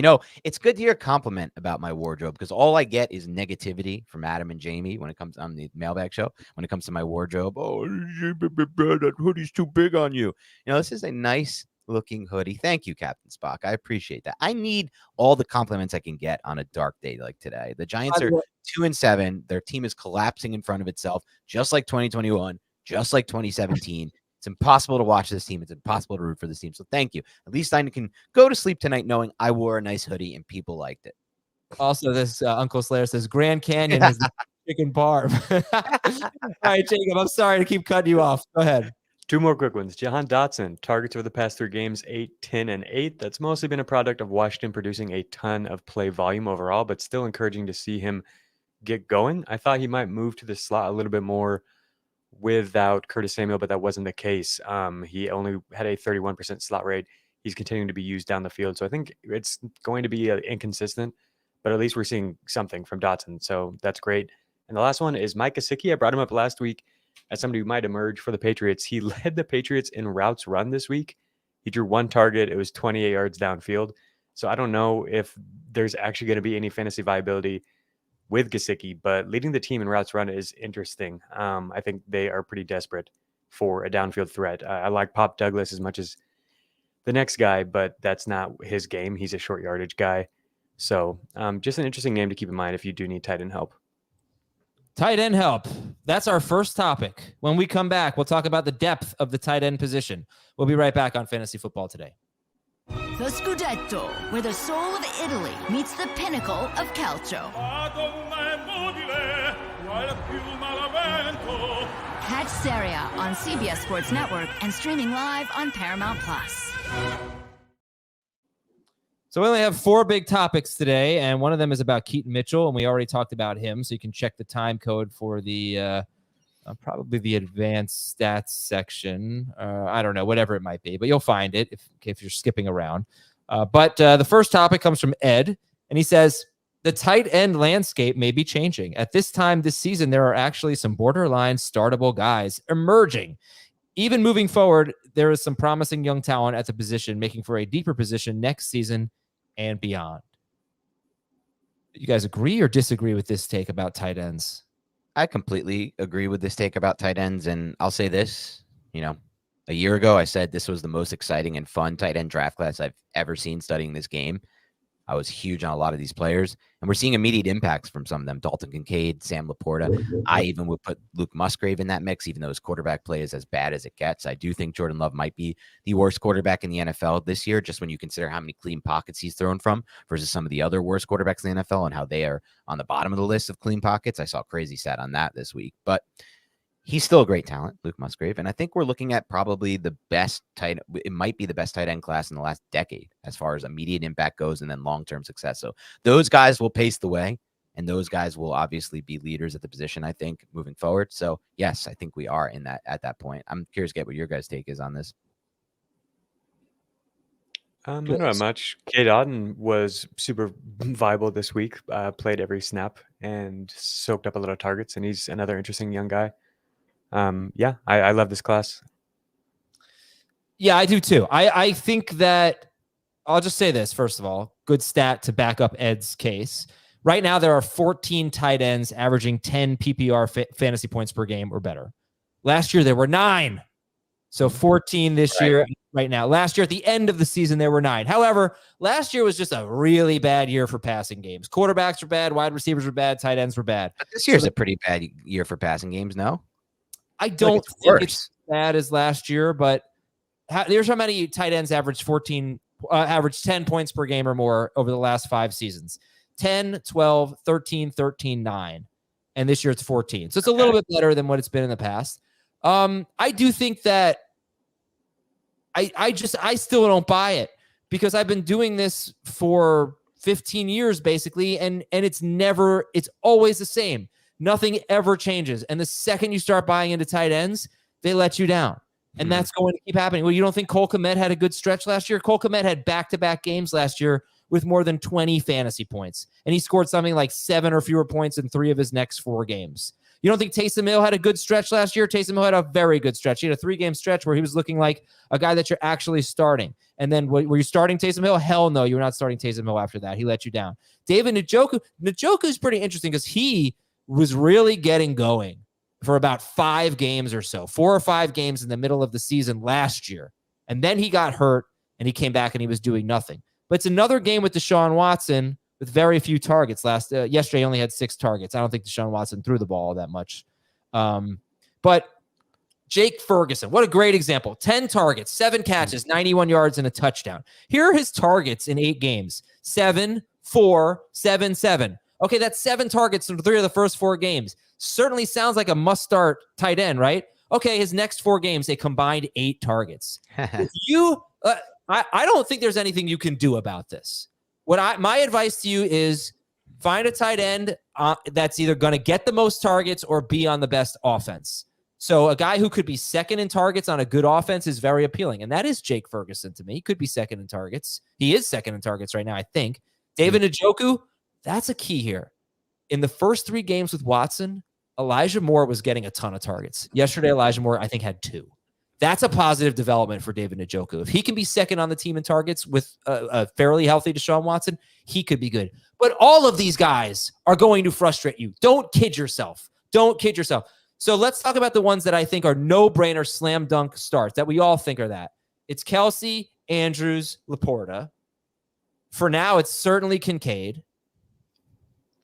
It's good to hear a compliment about my wardrobe because all I get is negativity from Adam and Jamie when it comes on the mailbag show. When it comes to my wardrobe, that hoodie's too big on you. This is a nice looking hoodie. Thank you, Captain Spock. I appreciate that. I need all the compliments I can get on a dark day like today. The Giants are 2-7. Their team is collapsing in front of itself, just like 2021, just like 2017. It's impossible to watch this team. It's impossible to root for this team. So thank you. At least I can go to sleep tonight knowing I wore a nice hoodie and people liked it.
Also, this Uncle Slayer says Grand Canyon is chicken parm. All right, Jacob, I'm sorry to keep cutting you off. Go ahead.
2 more quick ones. Jahan Dotson, targets over the past 3 games, 8, 10, and 8. That's mostly been a product of Washington producing a ton of play volume overall, but still encouraging to see him get going. I thought he might move to the slot a little bit more without Curtis Samuel, but that wasn't the case. He only had a 31% slot rate. He's continuing to be used down the field. So I think it's going to be inconsistent, but at least we're seeing something from Dotson. So that's great. And the last one is Mike Gesicki. I brought him up last week as somebody who might emerge for the Patriots. He led the Patriots in routes run this week. He drew 1 target. It was 28 yards downfield. So I don't know if there's actually going to be any fantasy viability with Gesicki, but leading the team in routes run is interesting. I think they are pretty desperate for a downfield threat. I like Pop Douglas as much as the next guy, but that's not his game. He's a short yardage guy. So just an interesting name to keep in mind if you do need tight end help.
Tight end help. That's our first topic. When we come back, we'll talk about the depth of the tight end position. We'll be right back on Fantasy Football Today.
The Scudetto, where the soul of Italy meets the pinnacle of calcio. Catch Serie A on CBS Sports Network and streaming live on Paramount+.
So we only have 4 big topics today, and one of them is about Keaton Mitchell, and we already talked about him, so you can check the time code for the probably the advanced stats section. I don't know, whatever it might be, but you'll find it if you're skipping around. But the first topic comes from Ed, and he says, the tight end landscape may be changing. At this time this season, there are actually some borderline startable guys emerging. Even moving forward, there is some promising young talent at the position, making for a deeper position next season and beyond. You guys agree or disagree with this take about tight ends?
I completely agree with this take about tight ends, and I'll say this, a year ago I said this was the most exciting and fun tight end draft class I've ever seen studying this game. I was huge on a lot of these players, and we're seeing immediate impacts from some of them. Dalton Kincaid, Sam Laporta. I even would put Luke Musgrave in that mix, even though his quarterback play is as bad as it gets. I do think Jordan Love might be the worst quarterback in the NFL this year, just when you consider how many clean pockets he's thrown from versus some of the other worst quarterbacks in the NFL and how they are on the bottom of the list of clean pockets. I saw a crazy stat on that this week, but he's still a great talent, Luke Musgrave. And I think we're looking at probably the best it might be the best tight end class in the last decade as far as immediate impact goes and then long-term success. So those guys will pace the way, and those guys will obviously be leaders at the position, I think, moving forward. So yes, I think we are at that point. I'm curious to get what your guys' take is on this.
I don't know much. Cade Otton was super viable this week, played every snap and soaked up a lot of targets, and he's another interesting young guy. I love this class.
Yeah, I do too. I think that I'll just say this, first of all, good stat to back up Ed's case. Right now, there are 14 tight ends averaging 10 PPR fantasy points per game or better. Last year, there were 9. So 14 this year right now. Last year, at the end of the season, there were 9. However, last year was just a really bad year for passing games. Quarterbacks were bad, wide receivers were bad, tight ends were bad.
But this year's a pretty bad year for passing games, no?
I don't think it's as bad as last year, but here's how many tight ends averaged 10 points per game or more over the last 5 seasons. 10, 12, 13, 13, 9. And this year it's 14. So it's a little bit better than what it's been in the past. I do think that I still don't buy it because I've been doing this for 15 years basically, and it's always the same. Nothing ever changes. And the second you start buying into tight ends, they let you down. And that's going to keep happening. Well, you don't think Cole Kmet had a good stretch last year? Cole Kmet had back-to-back games last year with more than 20 fantasy points. And he scored something like 7 or fewer points in 3 of his next 4 games. You don't think Taysom Hill had a good stretch last year? Taysom Hill had a very good stretch. He had a 3-game stretch where he was looking like a guy that you're actually starting. And then were you starting Taysom Hill? Hell no, you were not starting Taysom Hill after that. He let you down. David Njoku is pretty interesting because he was really getting going for about 5 games or so, 4 or 5 games in the middle of the season last year. And then he got hurt and he came back and he was doing nothing. But it's another game with Deshaun Watson with very few targets. Yesterday he only had 6 targets. I don't think Deshaun Watson threw the ball that much. But Jake Ferguson, what a great example. 10 targets, 7 catches, 91 yards, and a touchdown. Here are his targets in 8 games. 7, 4, 7, 7. Okay, that's 7 targets in 3 of the first 4 games. Certainly sounds like a must-start tight end, right? Okay, his next 4 games, they combined 8 targets. I don't think there's anything you can do about this. My advice to you is find a tight end that's either going to get the most targets or be on the best offense. So a guy who could be second in targets on a good offense is very appealing, and that is Jake Ferguson to me. He could be second in targets. He is second in targets right now, I think. David Njoku, that's a key here. In the first 3 games with Watson, Elijah Moore was getting a ton of targets. Yesterday, Elijah Moore, I think, had 2. That's a positive development for David Njoku. If he can be second on the team in targets with a fairly healthy Deshaun Watson, he could be good. But all of these guys are going to frustrate you. Don't kid yourself. Don't kid yourself. So let's talk about the ones that I think are no-brainer slam dunk starts, that we all think are that. It's Kelsey, Andrews, Laporta. For now, it's certainly Kincaid.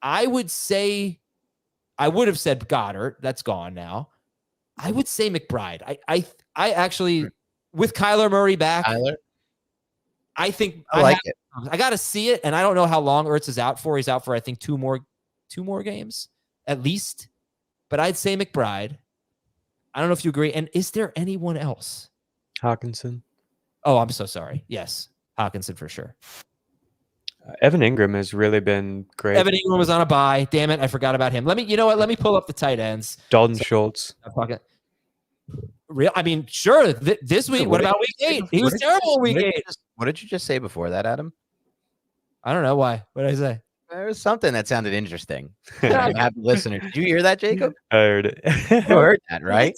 I would have said Goddard. That's gone now. I would say McBride. I actually, with Kyler Murray back, I think I like it. I got to see it, and I don't know how long Ertz is out for. He's out for, I think, 2 more games at least. But I'd say McBride. I don't know if you agree. And is there anyone else?
Hawkinson.
Oh, I'm so sorry. Yes, Hawkinson for sure.
Evan Ingram has really been great.
Evan Ingram was on a bye. Damn it, I forgot about him. You know what? Let me pull up the tight ends.
Dalton Schultz.
I mean, sure. This week. What about week 8? He was terrible in week 8.
What did you just say before that, Adam?
I don't know why. What did I say?
There was something that sounded interesting. I have a listener. Did you hear that, Jacob?
I heard it.
You heard that, right?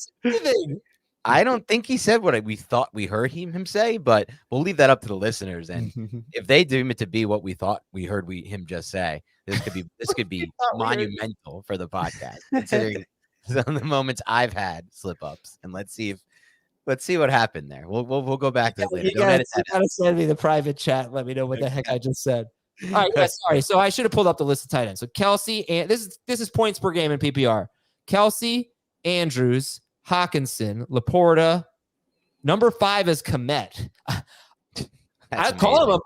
I don't think he said what we thought we heard him say, but we'll leave that up to the listeners. And if they deem it to be what we thought we heard him just say, this could be monumental for the podcast, considering some of the moments I've had slip ups. And let's see what happened there. We'll go back to it later.
You gotta send me the private chat. Let me know what the heck I just said. All right, yeah, sorry. So I should have pulled up the list of tight ends. So Kelsey, and this is points per game in PPR. Kelsey, Andrews, Hawkinson, Laporta. Number 5 is Kmet. I'll call him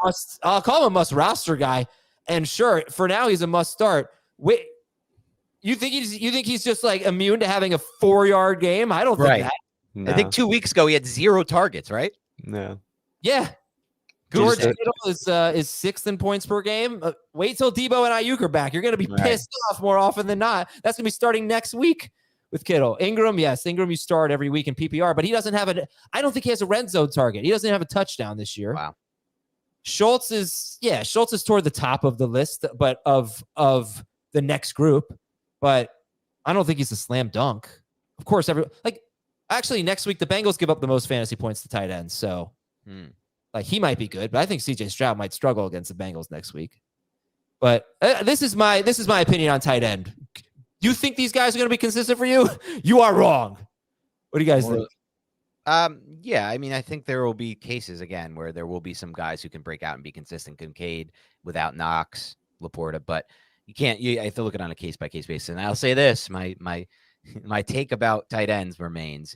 a must roster guy. And sure, for now he's a must start. Wait, you think he's just like immune to having a 4-yard game? I don't think that.
No.
I think 2 weeks ago he had 0 targets, right?
No.
Yeah. George Kittle is 6th in points per game. Wait till Debo and Ayuk are back. You're going to be pissed off more often than not. That's going to be starting next week with Kittle. Ingram you start every week in PPR, but he doesn't have I don't think he has a red zone target. He doesn't have a touchdown this year.
Wow.
Schultz is toward the top of the list, but of the next group. But I don't think he's a slam dunk. Of course, actually next week the Bengals give up the most fantasy points to tight ends, so he might be good, but I think CJ Stroud might struggle against the Bengals next week. But this is my opinion on tight end. You think these guys are going to be consistent for you? You are wrong. What do you guys think?
Yeah, I mean, I think there will be cases again where there will be some guys who can break out and be consistent. Kincaid without Knox, Laporta, but you have to look at it on a case by case basis. And I'll say this: my take about tight ends remains.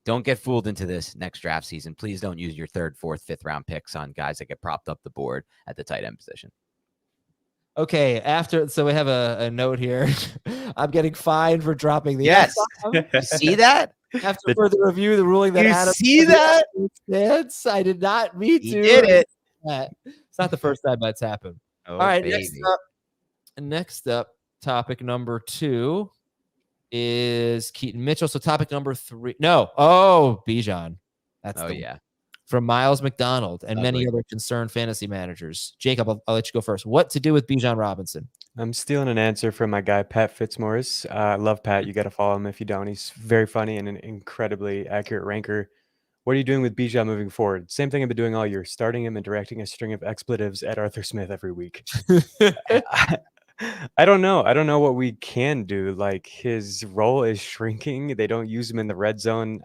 Don't get fooled into this next draft season. Please don't use your 3rd, 4th, 5th round picks on guys that get propped up the board at the tight end position.
Okay, so we have a note here. I'm getting fined for dropping the
Yes. You see that?
After further review, the ruling that Adam
see that?
Stance, I did not mean to.
He did it.
It's not the first time that's happened.
Oh,
all right,
baby.
next up, topic number 2. is Keaton Mitchell. So topic number 3. No. Bijan. That's from Miles McDonald and many other concerned fantasy managers. Jacob, I'll let you go first. What to do with Bijan Robinson?
I'm stealing an answer from my guy, Pat Fitzmaurice. I love Pat. You got to follow him if you don't. He's very funny and an incredibly accurate ranker. What are you doing with Bijan moving forward? Same thing I've been doing all year, starting him and directing a string of expletives at Arthur Smith every week. I don't know. I don't know what we can do. Like, his role is shrinking. They don't use him in the red zone.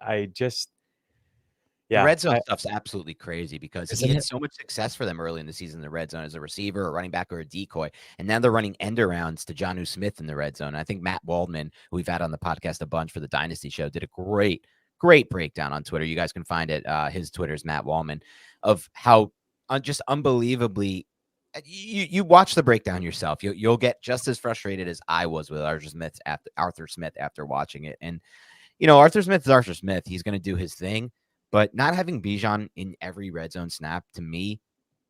The red zone stuff's absolutely crazy because he had so much success for them early in the season in the red zone as a receiver, a running back, or a decoy. And now they're running end arounds to Jonnu Smith in the red zone. I think Matt Waldman, who we've had on the podcast a bunch for the Dynasty Show, did a great breakdown on Twitter. You guys can find it. His Twitter is Matt Waldman, of how just unbelievably you watch the breakdown yourself. You'll get just as frustrated as I was with Arthur Smith after watching it. And, Arthur Smith is Arthur Smith. He's going to do his thing. But not having Bijan in every red zone snap, to me,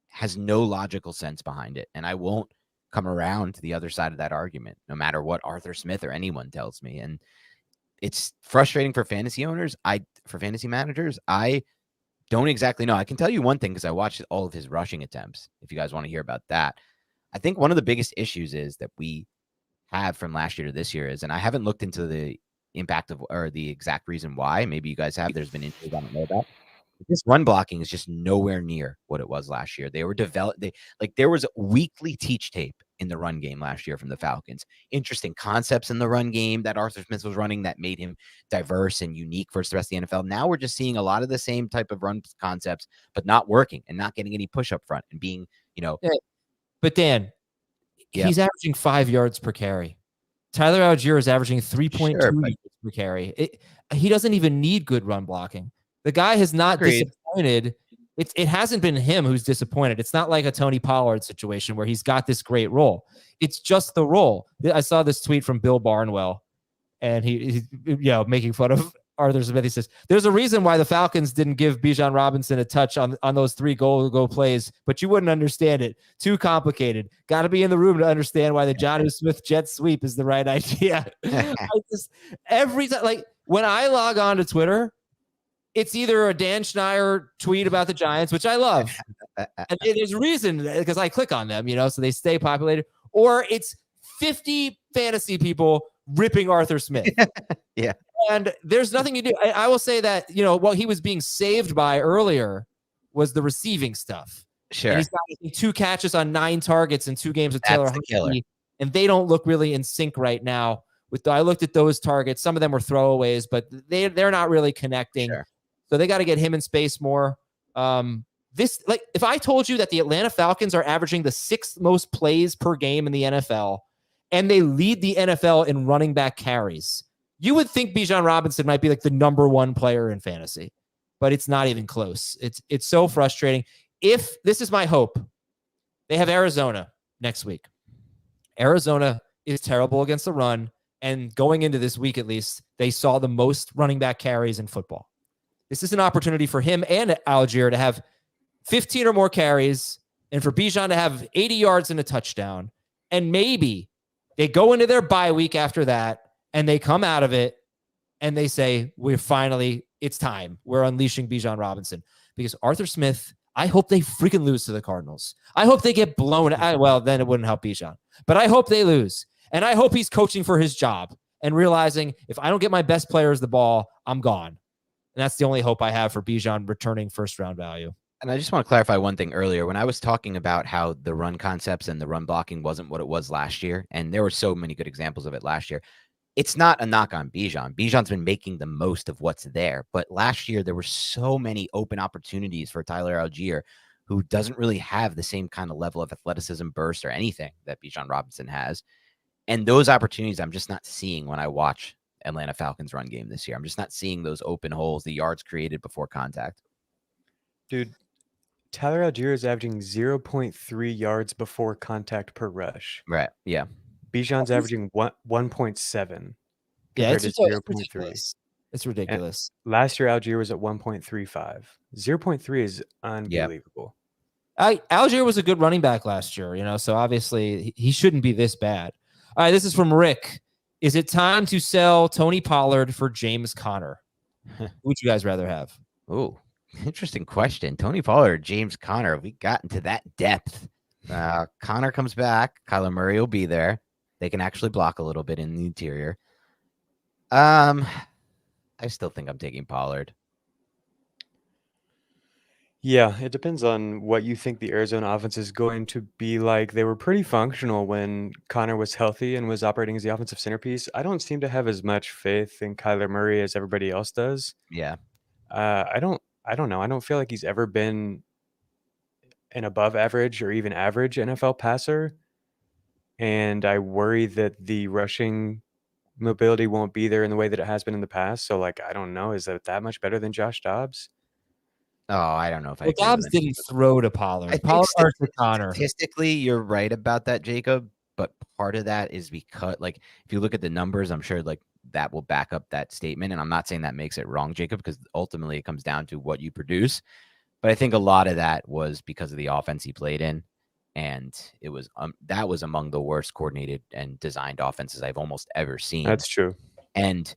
has no logical sense behind it. And I won't come around to the other side of that argument, no matter what Arthur Smith or anyone tells me. And it's frustrating for fantasy owners. For fantasy managers, I don't exactly know. I can tell you one thing because I watched all of his rushing attempts, if you guys want to hear about that. I think one of the biggest issues is that we have from last year to this year is, and I haven't looked into the impact of or the exact reason why. Maybe you guys have. There's been injuries I don't know about. This run blocking is just nowhere near what it was last year. They were there was weekly teach tape in the run game last year from the Falcons. Interesting concepts in the run game that Arthur Smith was running that made him diverse and unique versus the rest of the NFL. Now we're just seeing a lot of the same type of run concepts, but not working and not getting any push up front and being,
But Dan, he's averaging 5 yards per carry. Tyler Algier is averaging 3.2 yards per carry. He doesn't even need good run blocking. The guy has not disappointed. It hasn't been him who's disappointed. It's not like a Tony Pollard situation where he's got this great role. It's just the role. I saw this tweet from Bill Barnwell, and he making fun of Arthur Smith. He says, there's a reason why the Falcons didn't give Bijan Robinson a touch on those 3 go plays, but you wouldn't understand it. Too complicated. Got to be in the room to understand why the Jonnu Smith jet sweep is the right idea. Every time, like when I log on to Twitter, it's either a Dan Schneier tweet about the Giants, which I love. And there's a reason because I click on them, so they stay populated, or it's 50 fantasy people ripping Arthur Smith.
Yeah.
And there's nothing you do. I will say that, what he was being saved by earlier was the receiving stuff.
Sure.
And he's got 2 catches on 9 targets in 2 games with Taylor Huntley, and they don't look really in sync right now. I looked at those targets. Some of them were throwaways, but they're not really connecting.
Sure.
So they got to get him in space more. If I told you that the Atlanta Falcons are averaging the 6th most plays per game in the NFL, and they lead the NFL in running back carries, you would think Bijan Robinson might be like the number 1 player in fantasy, but it's not even close. It's so frustrating. If this is my hope, they have Arizona next week. Arizona is terrible against the run, and going into this week, at least, they saw the most running back carries in football. This is an opportunity for him and Algier to have 15 or more carries and for Bijan to have 80 yards and a touchdown. And maybe they go into their bye week after that and they come out of it and they say, it's time. We're unleashing Bijan Robinson. Because Arthur Smith, I hope they freaking lose to the Cardinals. I hope they get blown out. Well, then it wouldn't help Bijan. But I hope they lose. And I hope he's coaching for his job and realizing if I don't get my best players the ball, I'm gone. And that's the only hope I have for Bijan returning first-round value.
And I just want to clarify one thing earlier. When I was talking about how the run concepts and the run blocking wasn't what it was last year, and there were so many good examples of it last year, it's not a knock on Bijan. Bijan's been making the most of what's there. But last year, there were so many open opportunities for Tyler Algier, who doesn't really have the same kind of level of athleticism, burst, or anything that Bijan Robinson has. And those opportunities I'm just not seeing when I watch Atlanta Falcons run game this year. I'm just not seeing those open holes, the yards created before contact.
Dude, Tyler Algier is averaging 0.3 yards before contact per rush.
Right. Yeah.
Bijan's averaging 1.7.
Yeah, it's
0.3.
It's ridiculous.
And last year, Algier was at 1.35. 0.3 is unbelievable.
Algier was a good running back last year, so obviously he shouldn't be this bad. All right, this is from Rick. Is it time to sell Tony Pollard for James Conner? Who would you guys rather have?
Oh, interesting question. Tony Pollard or James Conner? We got into that depth. Conner comes back. Kyler Murray will be there. They can actually block a little bit in the interior. I still think I'm taking Pollard.
Yeah, it depends on what you think the Arizona offense is going to be like. They were pretty functional when Connor was healthy and was operating as the offensive centerpiece. I don't seem to have as much faith in Kyler Murray as everybody else does.
Yeah.
I don't know. I don't feel like he's ever been an above average or even average NFL passer. And I worry that the rushing mobility won't be there in the way that it has been in the past. So, like, I don't know. Is that much better than Josh Dobbs?
Oh, I don't know if I
Well,
agree
Dobbs
with him.
didn't throw to Pollard.
I think
Pollard to Conner.
Statistically, you're right about that, Jacob. But part of that is because, like, if you look at the numbers, I'm sure like that will back up that statement. And I'm not saying that makes it wrong, Jacob, because ultimately it comes down to what you produce. But I think a lot of that was because of the offense he played in. And it was that was among the worst coordinated and designed offenses I've almost ever seen.
That's true.
And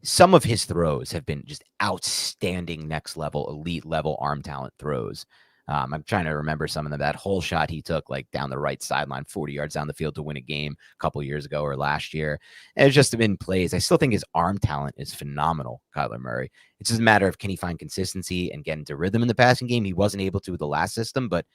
some of his throws have been just outstanding, next level, elite level arm talent throws. I'm trying to remember some of them. That whole shot he took like down the right sideline, 40 yards down the field to win a game a couple years ago or last year. And it's just been plays. I still think his arm talent is phenomenal, Kyler Murray. It's just a matter of can he find consistency and get into rhythm in the passing game. He wasn't able to with the last system, but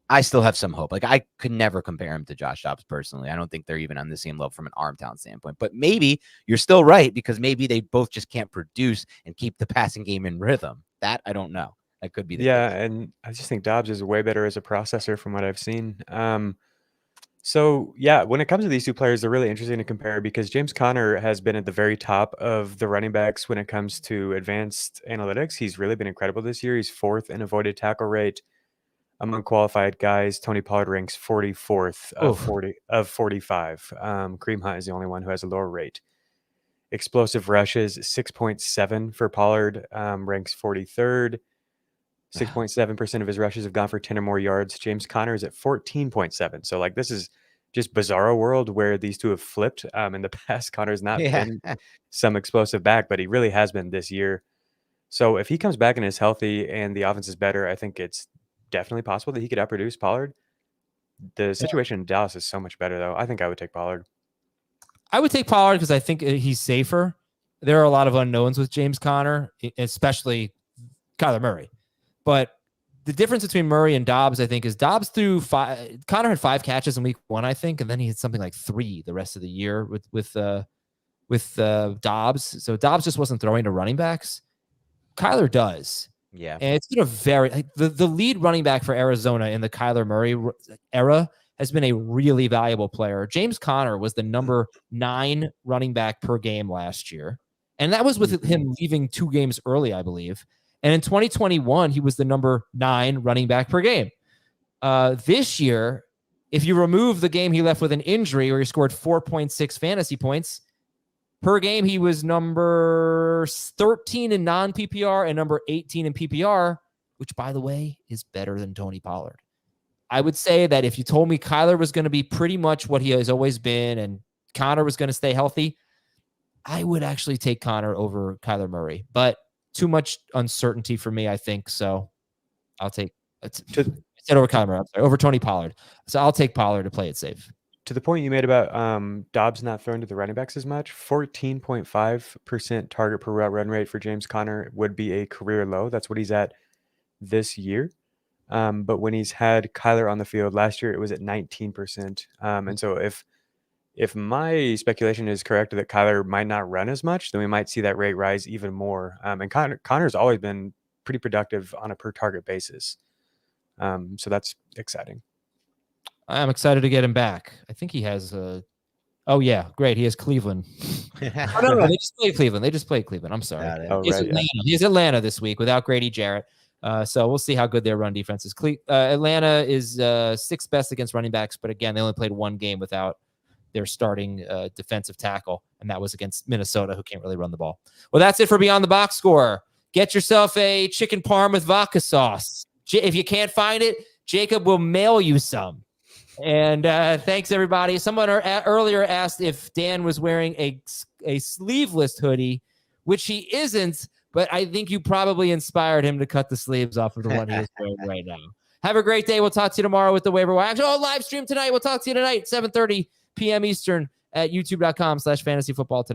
I still have some hope. Like I could never compare him to Josh Dobbs personally. I don't think they're even on the same level from an arm talent standpoint, but maybe you're still right because maybe they both just can't produce and keep the passing game in rhythm. That I don't know. That could be the
Yeah,
case.
and I just think Dobbs is way better as a processor from what I've seen. So yeah, when it comes to these two players, they're really interesting to compare because James Conner has been at the very top of the running backs when it comes to advanced analytics. He's really been incredible this year. He's fourth in avoided tackle rate among qualified guys. Tony Pollard ranks 44th of 45. Kareem Hunt is the only one who has a lower rate. Explosive rushes, 6.7 for Pollard, ranks 43rd. 6.7% of his rushes have gone for 10 or more yards. James Conner is at 14.7. So, like, this is just bizarro world where these two have flipped. In the past, Conner's not been some explosive back, but he really has been this year. So, if he comes back and is healthy and the offense is better, I think it's definitely possible that he could outproduce Pollard. The situation in Dallas is so much better, though. I think I would take Pollard.
I would take Pollard because I think he's safer. There are a lot of unknowns with James Conner, especially Kyler Murray. But the difference between Murray and Dobbs, I think, is Dobbs threw five. Conner had 5 catches in week 1, I think, and then he had something like 3 the rest of the year with Dobbs. So Dobbs just wasn't throwing to running backs. Kyler does.
Yeah.
And it's been a very the lead running back for Arizona in the Kyler Murray era has been a really valuable player. James Conner was the number 9 running back per game last year. And that was with him leaving 2 games early, I believe. And in 2021, he was the number 9 running back per game. This year, if you remove the game he left with an injury where he scored 4.6 fantasy points per game, he was number 13 in non-PPR and number 18 in PPR, which, by the way, is better than Tony Pollard. I would say that if you told me Kyler was going to be pretty much what he has always been and Conner was going to stay healthy, I would actually take Conner over Kyler Murray. But too much uncertainty for me, I think. So I'll take over Kyler Murray. I'm sorry, over Tony Pollard. So I'll take Pollard to play it safe.
To the point you made about Dobbs not throwing to the running backs as much, 14.5% target per route run rate for James Conner would be a career low. That's what he's at this year. But when he's had Kyler on the field last year, it was at 19%. And so if my speculation is correct that Kyler might not run as much, then we might see that rate rise even more. And Conner's always been pretty productive on a per target basis. So that's exciting.
I'm excited to get him back. I think he has oh yeah, great. He has Cleveland. No, they just played Cleveland. I'm sorry. He's Atlanta this week without Grady Jarrett. So we'll see how good their run defense is. Atlanta is 6th best against running backs, but again, they only played 1 game without their starting defensive tackle, and that was against Minnesota, who can't really run the ball. Well, that's it for Beyond the Box Score. Get yourself a chicken parm with vodka sauce. If you can't find it, Jacob will mail you some. And thanks, everybody. Someone earlier asked if Dan was wearing a sleeveless hoodie, which he isn't, but I think you probably inspired him to cut the sleeves off of the one he is wearing right now. Have a great day. We'll talk to you tomorrow with the waiver wire. Actually, live stream tonight. We'll talk to you tonight, 7:30 p.m. Eastern at youtube.com/fantasyfootball today.